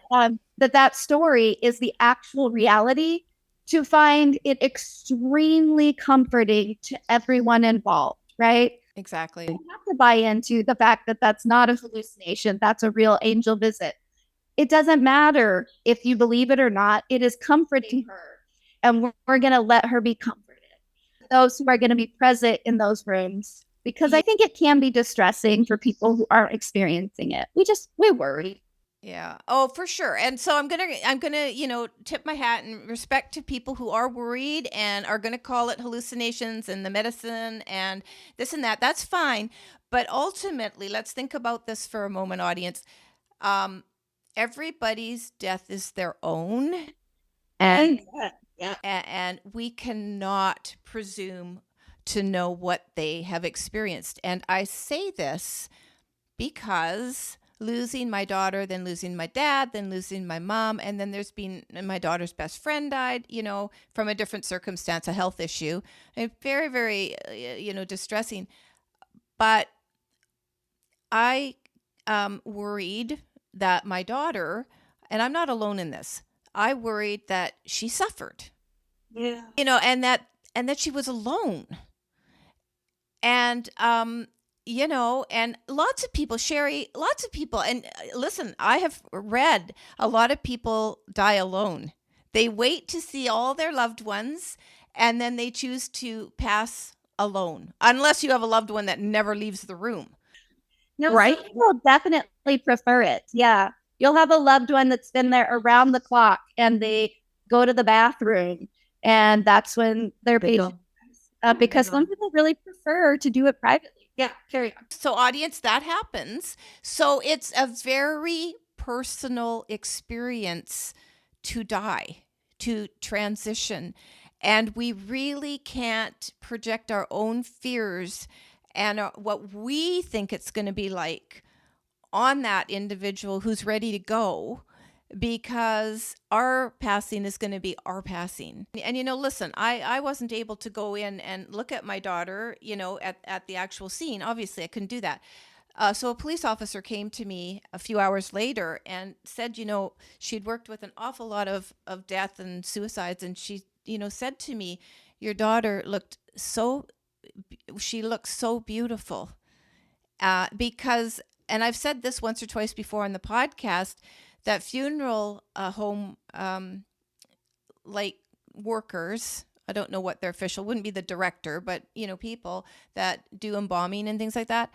that story is the actual reality to find it extremely comforting to everyone involved, right? Exactly. You have to buy into the fact that that's not a hallucination. That's a real angel visit. It doesn't matter if you believe it or not. It is comforting her. And we're going to let her be comforted. Those who are going to be present in those rooms, because I think it can be distressing for people who aren't experiencing it. We worry. Yeah. Oh, for sure. And so I'm gonna, tip my hat in respect to people who are worried and are gonna call it hallucinations and the medicine and this and that. That's fine. But ultimately, let's think about this for a moment, audience. Everybody's death is their own. And we cannot presume to know what they have experienced. And I say this because losing my daughter, then losing my dad, then losing my mom, and then there's been my daughter's best friend died, from a different circumstance, a health issue, and very, very, distressing. But I worried that my daughter, and I'm not alone in this, I worried that she suffered. Yeah. And that she was alone. And and lots of people, Shari, and listen, I have read a lot of people die alone. They wait to see all their loved ones, and then they choose to pass alone, unless you have a loved one that never leaves the room. No, right? People definitely prefer it. Yeah. You'll have a loved one that's been there around the clock, and they go to the bathroom, and that's when they're patient. Because some people really prefer to do it privately. Yeah, carry on. So audience, that happens. So it's a very personal experience to die, to transition. And we really can't project our own fears and what we think it's going to be like on that individual who's ready to go, because our passing is going to be our passing. And, listen, I wasn't able to go in and look at my daughter, at the actual scene. Obviously, I couldn't do that. So a police officer came to me a few hours later and said, she'd worked with an awful lot of death and suicides. And she, said to me, your daughter looked so beautiful. Because, and I've said this once or twice before on the podcast, that funeral home, workers, I don't know what their official, wouldn't be the director, but, people that do embalming and things like that,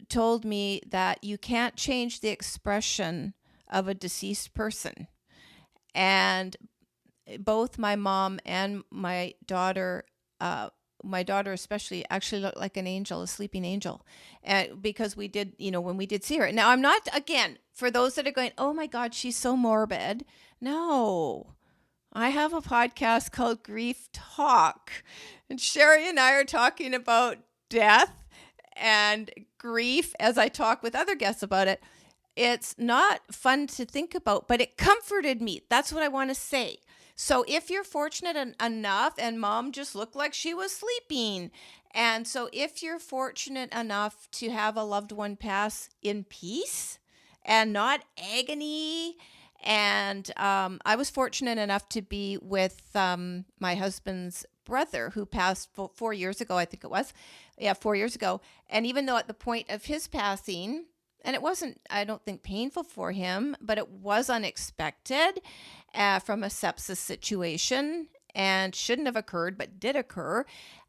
told me that you can't change the expression of a deceased person. And both my mom and my daughter especially, actually looked like an angel, a sleeping angel. Because we did, when we did see her. Now, I'm not, again, for those that are going, oh my God, she's so morbid. No, I have a podcast called Grief Talk. And Shari and I are talking about death and grief as I talk with other guests about it. It's not fun to think about, but it comforted me. That's what I want to say. So if you're fortunate enough, and mom just looked like she was sleeping. And so if you're fortunate enough to have a loved one pass in peace and not agony, and I was fortunate enough to be with my husband's brother who passed 4 years ago, I think it was. Yeah, 4 years ago. And even though at the point of his passing, and it wasn't, I don't think, painful for him, but it was unexpected from a sepsis situation and shouldn't have occurred, but did occur.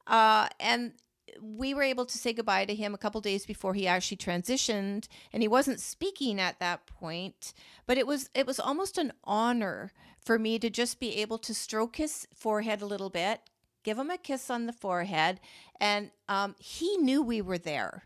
And we were able to say goodbye to him a couple days before he actually transitioned, and he wasn't speaking at that point, but it was almost an honor for me to just be able to stroke his forehead a little bit, give him a kiss on the forehead, and he knew we were there.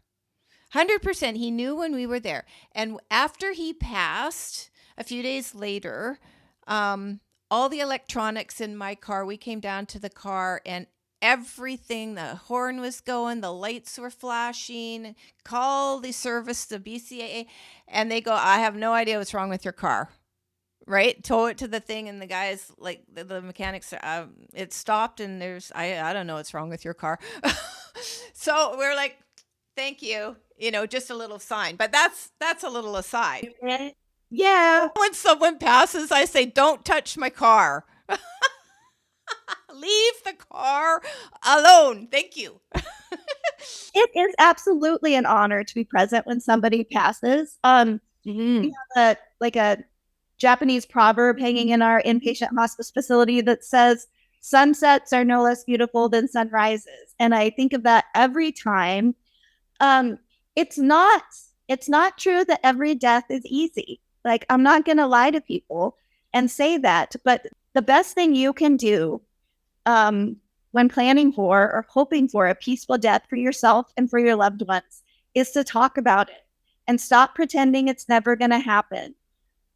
100%, he knew when we were there. And after he passed, a few days later, all the electronics in my car, we came down to the car, and everything, the horn was going, the lights were flashing, call the service, the BCAA, and they go, I have no idea what's wrong with your car. Right? Tow it to the thing, and the guys, like the mechanics, it stopped, and there's, I don't know what's wrong with your car. So we're like, thank you, just a little sign, but that's a little aside. Yeah. When someone passes, I say, don't touch my car. Leave the car alone. Thank you. It is absolutely an honor to be present when somebody passes. We have a Japanese proverb hanging in our inpatient hospice facility that says, sunsets are no less beautiful than sunrises. And I think of that every time. It's not true that every death is easy. Like, I'm not going to lie to people and say that, but the best thing you can do when planning for or hoping for a peaceful death for yourself and for your loved ones is to talk about it and stop pretending it's never going to happen.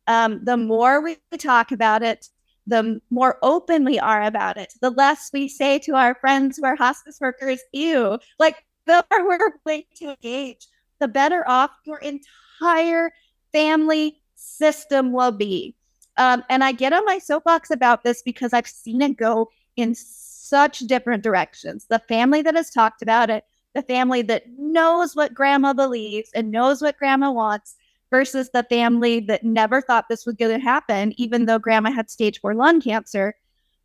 The more we talk about it, the more open we are about it, the less we say to our friends who are hospice workers, ew, like, the more we're willing to engage, the better off your entire family system will be. And I get on my soapbox about this because I've seen it go in such different directions. The family that has talked about it, the family that knows what grandma believes and knows what grandma wants, versus the family that never thought this was going to happen, even though grandma had stage 4 lung cancer.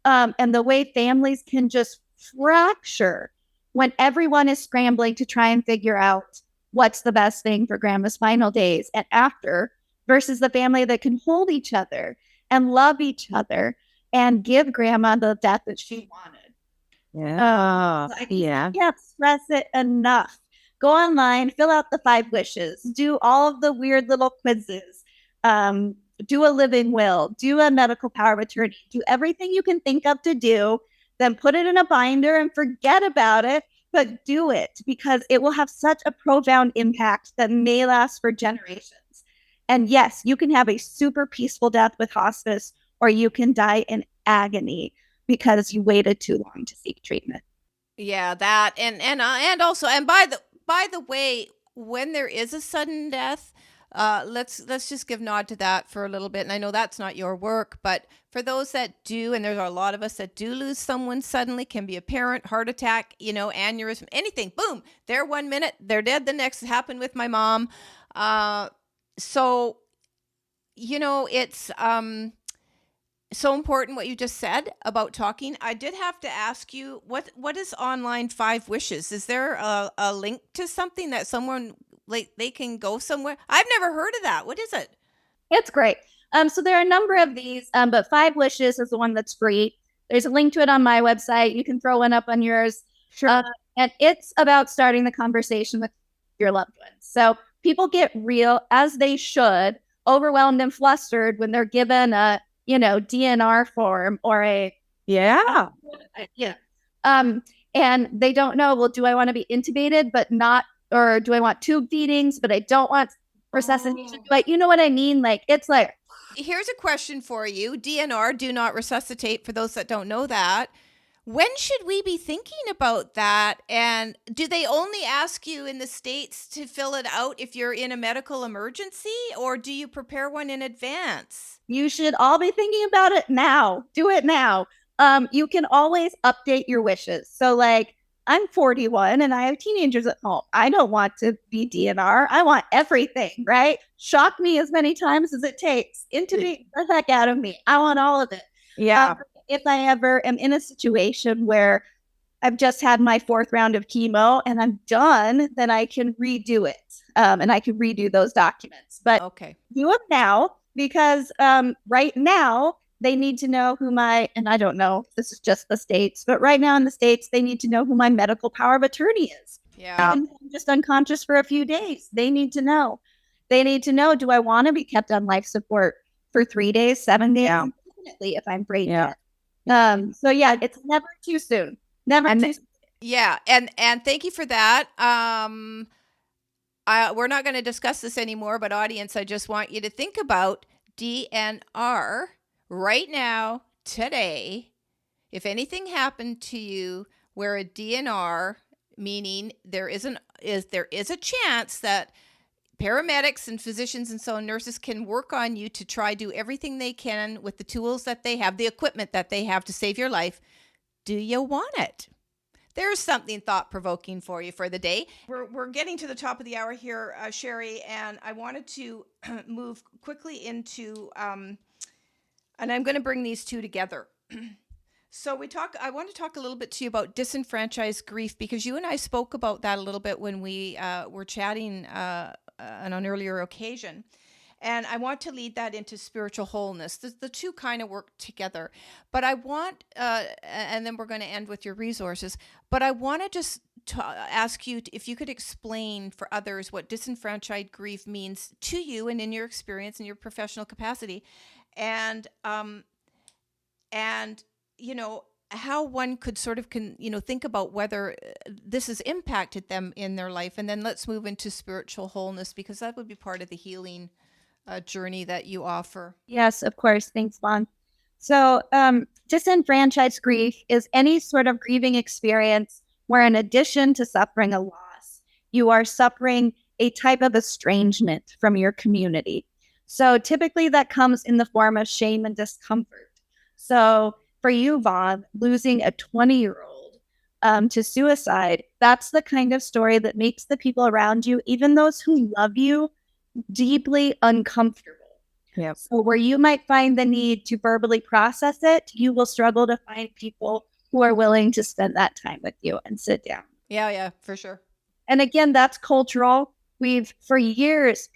And the way families can just fracture when everyone is scrambling to try and figure out what's the best thing for grandma's final days and after, versus the family that can hold each other and love each other and give grandma the death that she wanted. Yeah. I can't stress it enough. Go online, fill out the 5 wishes, do all of the weird little quizzes, do a living will, do a medical power of attorney, do everything you can think of to do, then put it in a binder and forget about it, but do it, because it will have such a profound impact that may last for generations. And yes, you can have a super peaceful death with hospice, or you can die in agony because you waited too long to seek treatment. Yeah, that, and also, and by the way, when there is a sudden death, let's just give nod to that for a little bit. And I know that's not your work, but for those that do, and there's a lot of us that do lose someone suddenly, can be a parent, heart attack, aneurysm, anything, boom, they're 1 minute, they're dead the next. It happened with my mom. So, it's so important what you just said about talking. I did have to ask you, what is online 5 wishes? Is there a link to something that someone, like, they can go somewhere? I've never heard of that. What is it? It's great. So there are a number of these, but 5 wishes is the one that's free. There's a link to it on my website. You can throw one up on yours. Sure. And it's about starting the conversation with your loved ones. So people get real, as they should, overwhelmed and flustered when they're given a, DNR form or a and they don't know, well, do I want to be intubated but not, or do I want tube feedings but I don't want resuscitation? Like, you know what I mean? Like, it's like, here's a question for you. DNR, do not resuscitate, for those that don't know that. When should we be thinking about that? And do they only ask you in the States to fill it out if you're in a medical emergency, or do you prepare one in advance? You should all be thinking about it now. Do it now. You can always update your wishes. So like, I'm 41 and I have teenagers at home. I don't want to be DNR. I want everything, right? Shock me as many times as it takes. Intubate the heck out of me. I want all of it. Yeah. If I ever am in a situation where I've just had my 4th round of chemo and I'm done, then I can redo it. And I can redo those documents. But Okay. do it now, because right now they need to know who and I don't know, this is just the States, but right now in the States, they need to know who my medical power of attorney is. Yeah. And I'm just unconscious for a few days. They need to know. They need to know, do I want to be kept on life support for 3 days, 7 days? Yeah. Definitely, if I'm brain Yeah. dead. So yeah, it's never too soon. Never too soon. Yeah, and thank you for that. We're not going to discuss this anymore, but audience, I just want you to think about DNR right now, today. If anything happened to you where a DNR, meaning there is a chance that paramedics and physicians and so on, nurses can work on you to try do everything they can with the tools that they have, the equipment that they have to save your life. Do you want it? There's something thought-provoking for you for the day. We're getting to the top of the hour here, Shari, and I wanted to move quickly into, and I'm going to bring these two together. So I want to talk a little bit to you about disenfranchised grief, because you and I spoke about that a little bit when we were chatting on an earlier occasion. And I want to lead that into spiritual wholeness. The two kind of work together. But I want, and then we're going to end with your resources, but I want to just ask you if you could explain for others what disenfranchised grief means to you and in your experience and your professional capacity. And you know, how one could sort of think about whether this has impacted them in their life. And then let's move into spiritual wholeness, because that would be part of the healing journey that you offer. Yes, of course. Thanks, Vaughn. So disenfranchised grief is any sort of grieving experience where, in addition to suffering a loss, you are suffering a type of estrangement from your community. So typically that comes in the form of shame and discomfort. So for you, Vaughn, losing a 20-year-old to suicide, that's the kind of story that makes the people around you, even those who love you, deeply uncomfortable. Yeah. So where you might find the need to verbally process it, you will struggle to find people who are willing to spend that time with you and sit down. Yeah, for sure. And again, that's cultural. For years,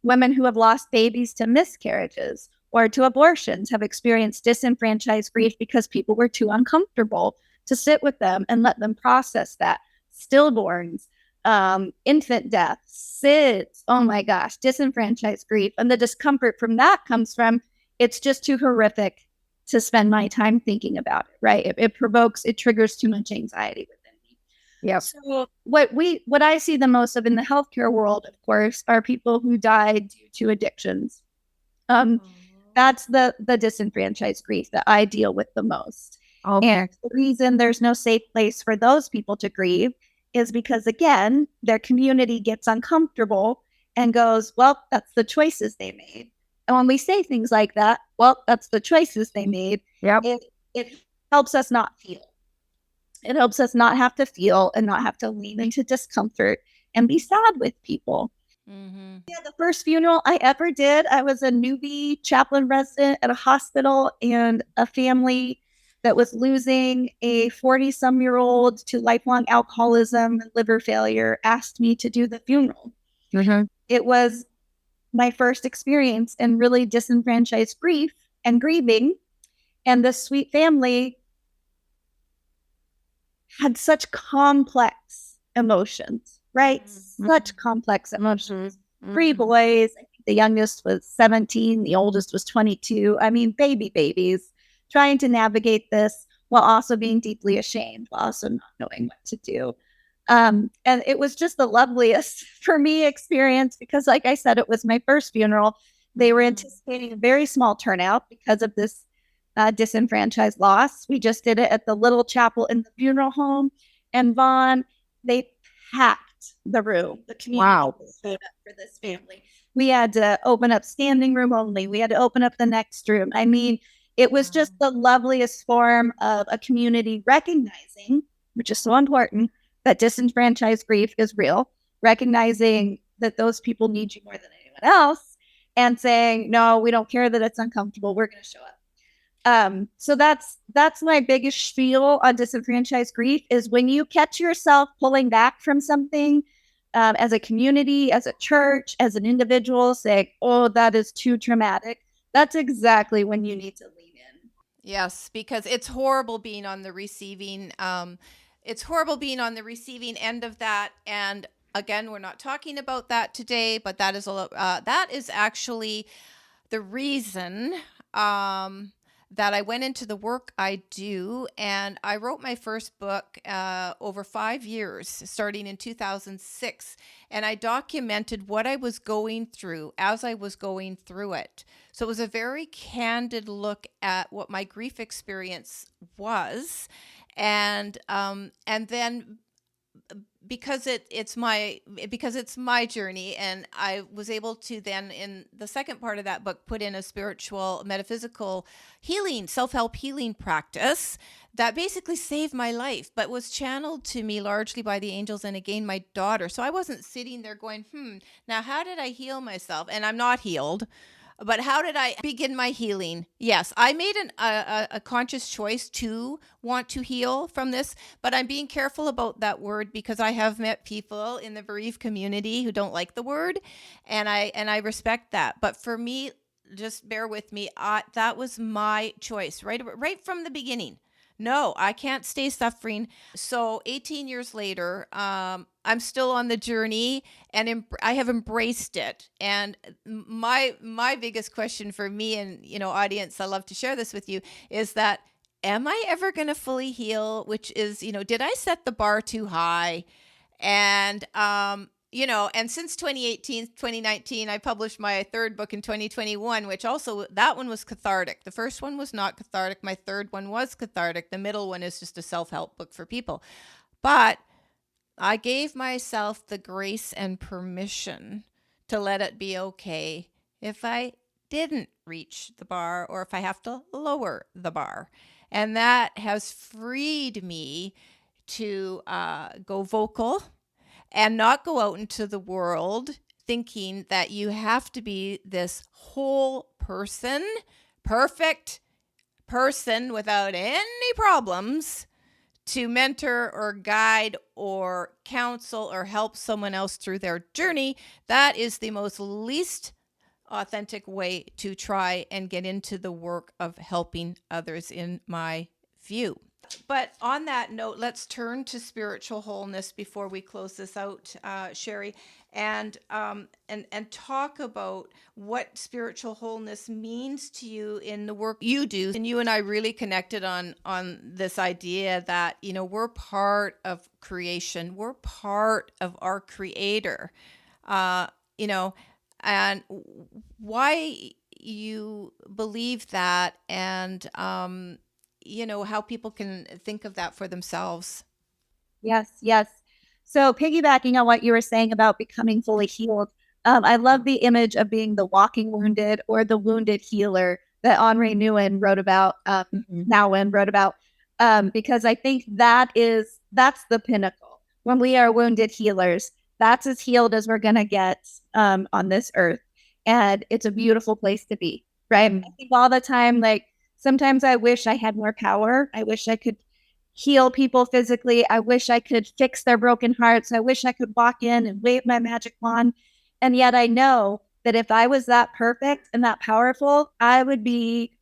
women who have lost babies to miscarriages or to abortions have experienced disenfranchised grief because people were too uncomfortable to sit with them and let them process that. Stillborns, infant deaths, SIDS, oh my gosh, disenfranchised grief. And the discomfort from that comes from, it's just too horrific to spend my time thinking about it, right? It triggers too much anxiety within me. Yeah. So what I see the most of in the healthcare world, of course, are people who died due to addictions. That's the disenfranchised grief that I deal with the most. Okay. And the reason there's no safe place for those people to grieve is because, again, their community gets uncomfortable and goes, well, that's the choices they made. And when we say things like that, well, that's the choices they made. Yep. It helps us not feel. It helps us not have to feel and not have to lean into discomfort and be sad with people. Mm-hmm. Yeah, the first funeral I ever did, I was a newbie chaplain resident at a hospital, and a family that was losing a 40-some-year-old to lifelong alcoholism and liver failure asked me to do the funeral. Mm-hmm. It was my first experience in really disenfranchised grief and grieving. And this sweet family had such complex emotions, right? Mm-hmm. Such complex emotions. Mm-hmm. 3 boys. I think the youngest was 17. The oldest was 22. I mean, babies, trying to navigate this while also being deeply ashamed, while also not knowing what to do. And it was just the loveliest for me experience because, like I said, it was my first funeral. They were anticipating a very small turnout because of this disenfranchised loss. We just did it at the little chapel in the funeral home. And Vaughn, they packed the room. The community showed up for this family. We had to open up standing room only. We had to open up the next room. I mean, it was just the loveliest form of a community recognizing, which is so important, that disenfranchised grief is real, recognizing that those people need you more than anyone else, and saying, no, we don't care that it's uncomfortable. We're going to show up. So that's my biggest spiel on disenfranchised grief, is when you catch yourself pulling back from something, as a community, as a church, as an individual, saying, oh, that is too traumatic. That's exactly when you need to lean in. Yes, because it's horrible being on the receiving. It's horrible being on the receiving end of that. And again, we're not talking about that today, but that is actually the reason that I went into the work I do. And I wrote my first book over 5 years, starting in 2006. And I documented what I was going through as I was going through it. So it was a very candid look at what my grief experience was. And then because it's my journey, and I was able to then, in the second part of that book, put in a spiritual, metaphysical healing, self-help healing practice that basically saved my life, but was channeled to me largely by the angels and again my daughter. So I wasn't sitting there going, now how did I heal myself? And I'm not healed. But how did I begin my healing? Yes, I made a conscious choice to want to heal from this, but I'm being careful about that word because I have met people in the bereaved community who don't like the word, and I respect that. But for me, just bear with me. That was my choice right from the beginning. No, I can't stay suffering. So 18 years later, I'm still on the journey, and I have embraced it. And my biggest question for me and, audience, I love to share this with you, is that, am I ever going to fully heal? Which is, did I set the bar too high? And, and since 2019, I published my third book in 2021, which also, that one was cathartic. The first one was not cathartic. My third one was cathartic. The middle one is just a self-help book for people. But I gave myself the grace and permission to let it be okay if I didn't reach the bar, or if I have to lower the bar. And that has freed me to go vocal and not go out into the world thinking that you have to be this whole person, perfect person without any problems to mentor or guide or counsel or help someone else through their journey. That is the most least authentic way to try and get into the work of helping others, in my view. But on that note, let's turn to spiritual wholeness before we close this out, Shari, and talk about what spiritual wholeness means to you in the work you do. And you and I really connected on this idea that, we're part of creation, we're part of our Creator, and why you believe that, and how people can think of that for themselves. Yes. So piggybacking on what you were saying about becoming fully healed, I love the image of being the walking wounded or the wounded healer that Henri Nouwen wrote about, because I think that's the pinnacle. When we are wounded healers, that's as healed as we're going to get on this earth. And it's a beautiful place to be, right? I think all the time, like, sometimes I wish I had more power. I wish I could heal people physically. I wish I could fix their broken hearts. I wish I could walk in and wave my magic wand. And yet I know that if I was that perfect and that powerful, I would be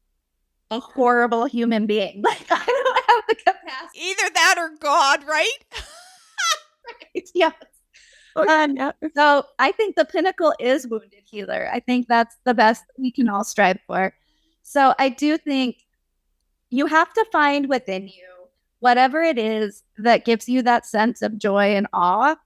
a horrible human being. Like, I don't have the capacity. Either that or God, right? Right. Yes. So I think the pinnacle is wounded healer. I think that's the best we can all strive for. So I do think you have to find within you whatever it is that gives you that sense of joy and awe.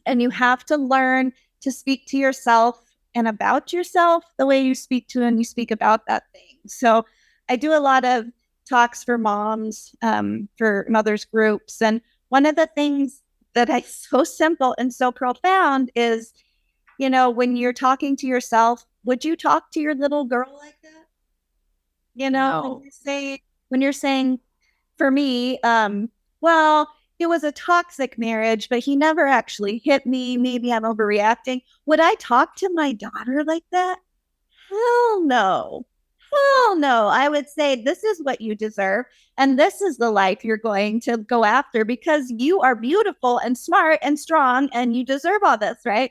And you have to learn to speak to yourself and about yourself the way you speak to and you speak about that thing. So I do a lot of talks for moms, for mothers groups. And one of the things that is so simple and so profound is, when you're talking to yourself, would you talk to your little girl like that? No. When you're saying, for me, well, it was a toxic marriage, but he never actually hit me. Maybe I'm overreacting. Would I talk to my daughter like that? Hell no. Hell no. I would say, this is what you deserve. And this is the life you're going to go after because you are beautiful and smart and strong and you deserve all this, right?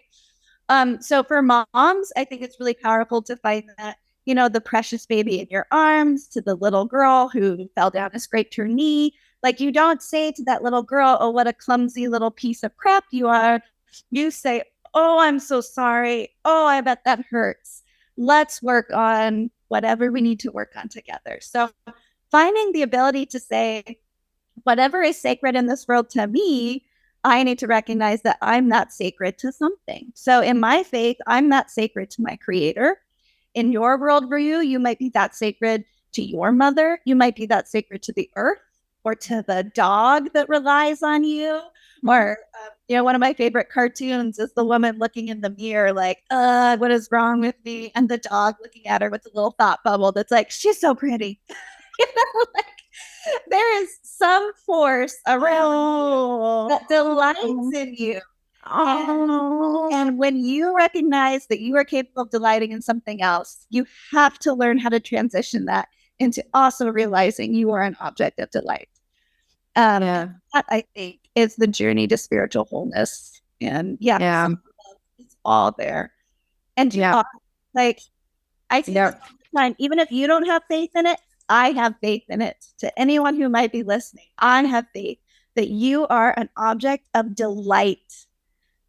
So for moms, I think it's really powerful to find that, the precious baby in your arms, to the little girl who fell down and scraped her knee. Like, you don't say to that little girl, oh, what a clumsy little piece of crap you are. You say, oh, I'm so sorry. Oh, I bet that hurts. Let's work on whatever we need to work on together. So finding the ability to say, whatever is sacred in this world to me, I need to recognize that I'm not sacred to something. So in my faith, I'm not sacred to my creator. In your worldview, you might be that sacred to your mother. You might be that sacred to the earth or to the dog that relies on you. Or, one of my favorite cartoons is the woman looking in the mirror like, what is wrong with me? And the dog looking at her with a little thought bubble that's like, she's so pretty. Like, there is some force around that delights in you. And when you recognize that you are capable of delighting in something else, you have to learn how to transition that into also realizing you are an object of delight. That, I think, is the journey to spiritual wholeness. And it's all there. And like, I see this all the time, even if you don't have faith in it, I have faith in it. To anyone who might be listening, I have faith that you are an object of delight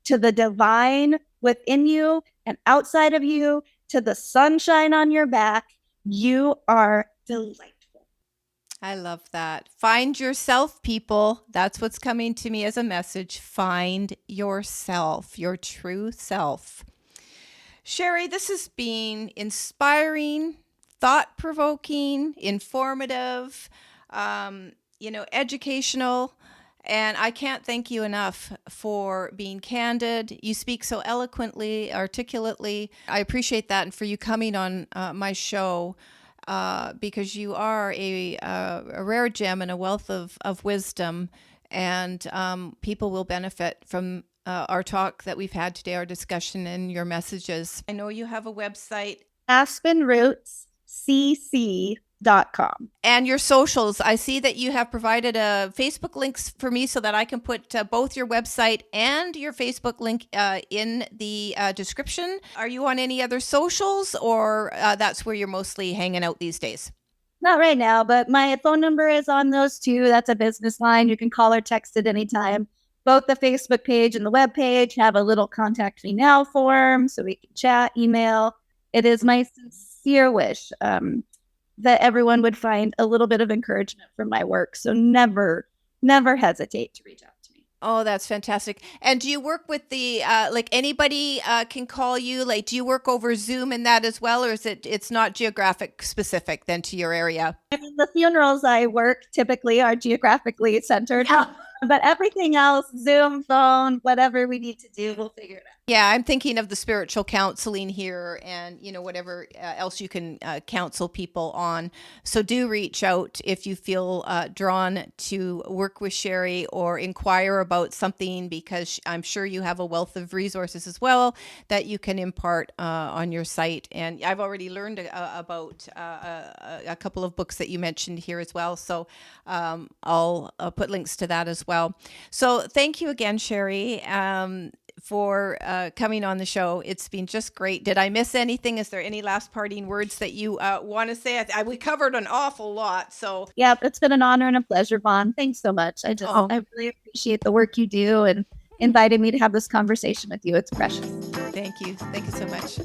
to the divine within you and outside of you, to the sunshine on your back. You are delightful. I love that. Find yourself, people. That's what's coming to me as a message. Find yourself, your true self. Shari, this has been inspiring, thought-provoking, informative, educational, and I can't thank you enough for being candid. You speak so eloquently, articulately. I appreciate that, and for you coming on my show, because you are a rare gem and a wealth of wisdom, and people will benefit from our talk that we've had today, our discussion, and your messages. I know you have a website, AspenRootsCC.com. And your socials. I see that you have provided Facebook links for me so that I can put both your website and your Facebook link in the description. Are you on any other socials, or that's where you're mostly hanging out these days? Not right now, but my phone number is on those too. That's a business line. You can call or text at any time. Both the Facebook page and the web page have a little contact me now form, so we can chat, email. It is my sincere wish that everyone would find a little bit of encouragement from my work. So never hesitate to reach out to me. Oh, that's fantastic. And do you work with the, anybody can call you? Like, do you work over Zoom in that as well? Or is it's not geographic specific then to your area? I mean, the funerals I work typically are geographically centered. But everything else, Zoom, phone, whatever we need to do, we'll figure it out. Yeah, I'm thinking of the spiritual counseling here and, whatever else you can counsel people on. So do reach out if you feel drawn to work with Shari or inquire about something, because I'm sure you have a wealth of resources as well that you can impart on your site. And I've already learned about a couple of books that you mentioned here as well. So I'll put links to that as well. So thank you again, Shari, for coming on the show. It's been just great. Did I miss anything? Is there any last parting words that you want to say? We covered an awful lot. So yeah, it's been an honor and a pleasure, Vaughn. Thanks so much. I really appreciate the work you do and invited me to have this conversation with you. It's precious. Thank you. Thank you so much.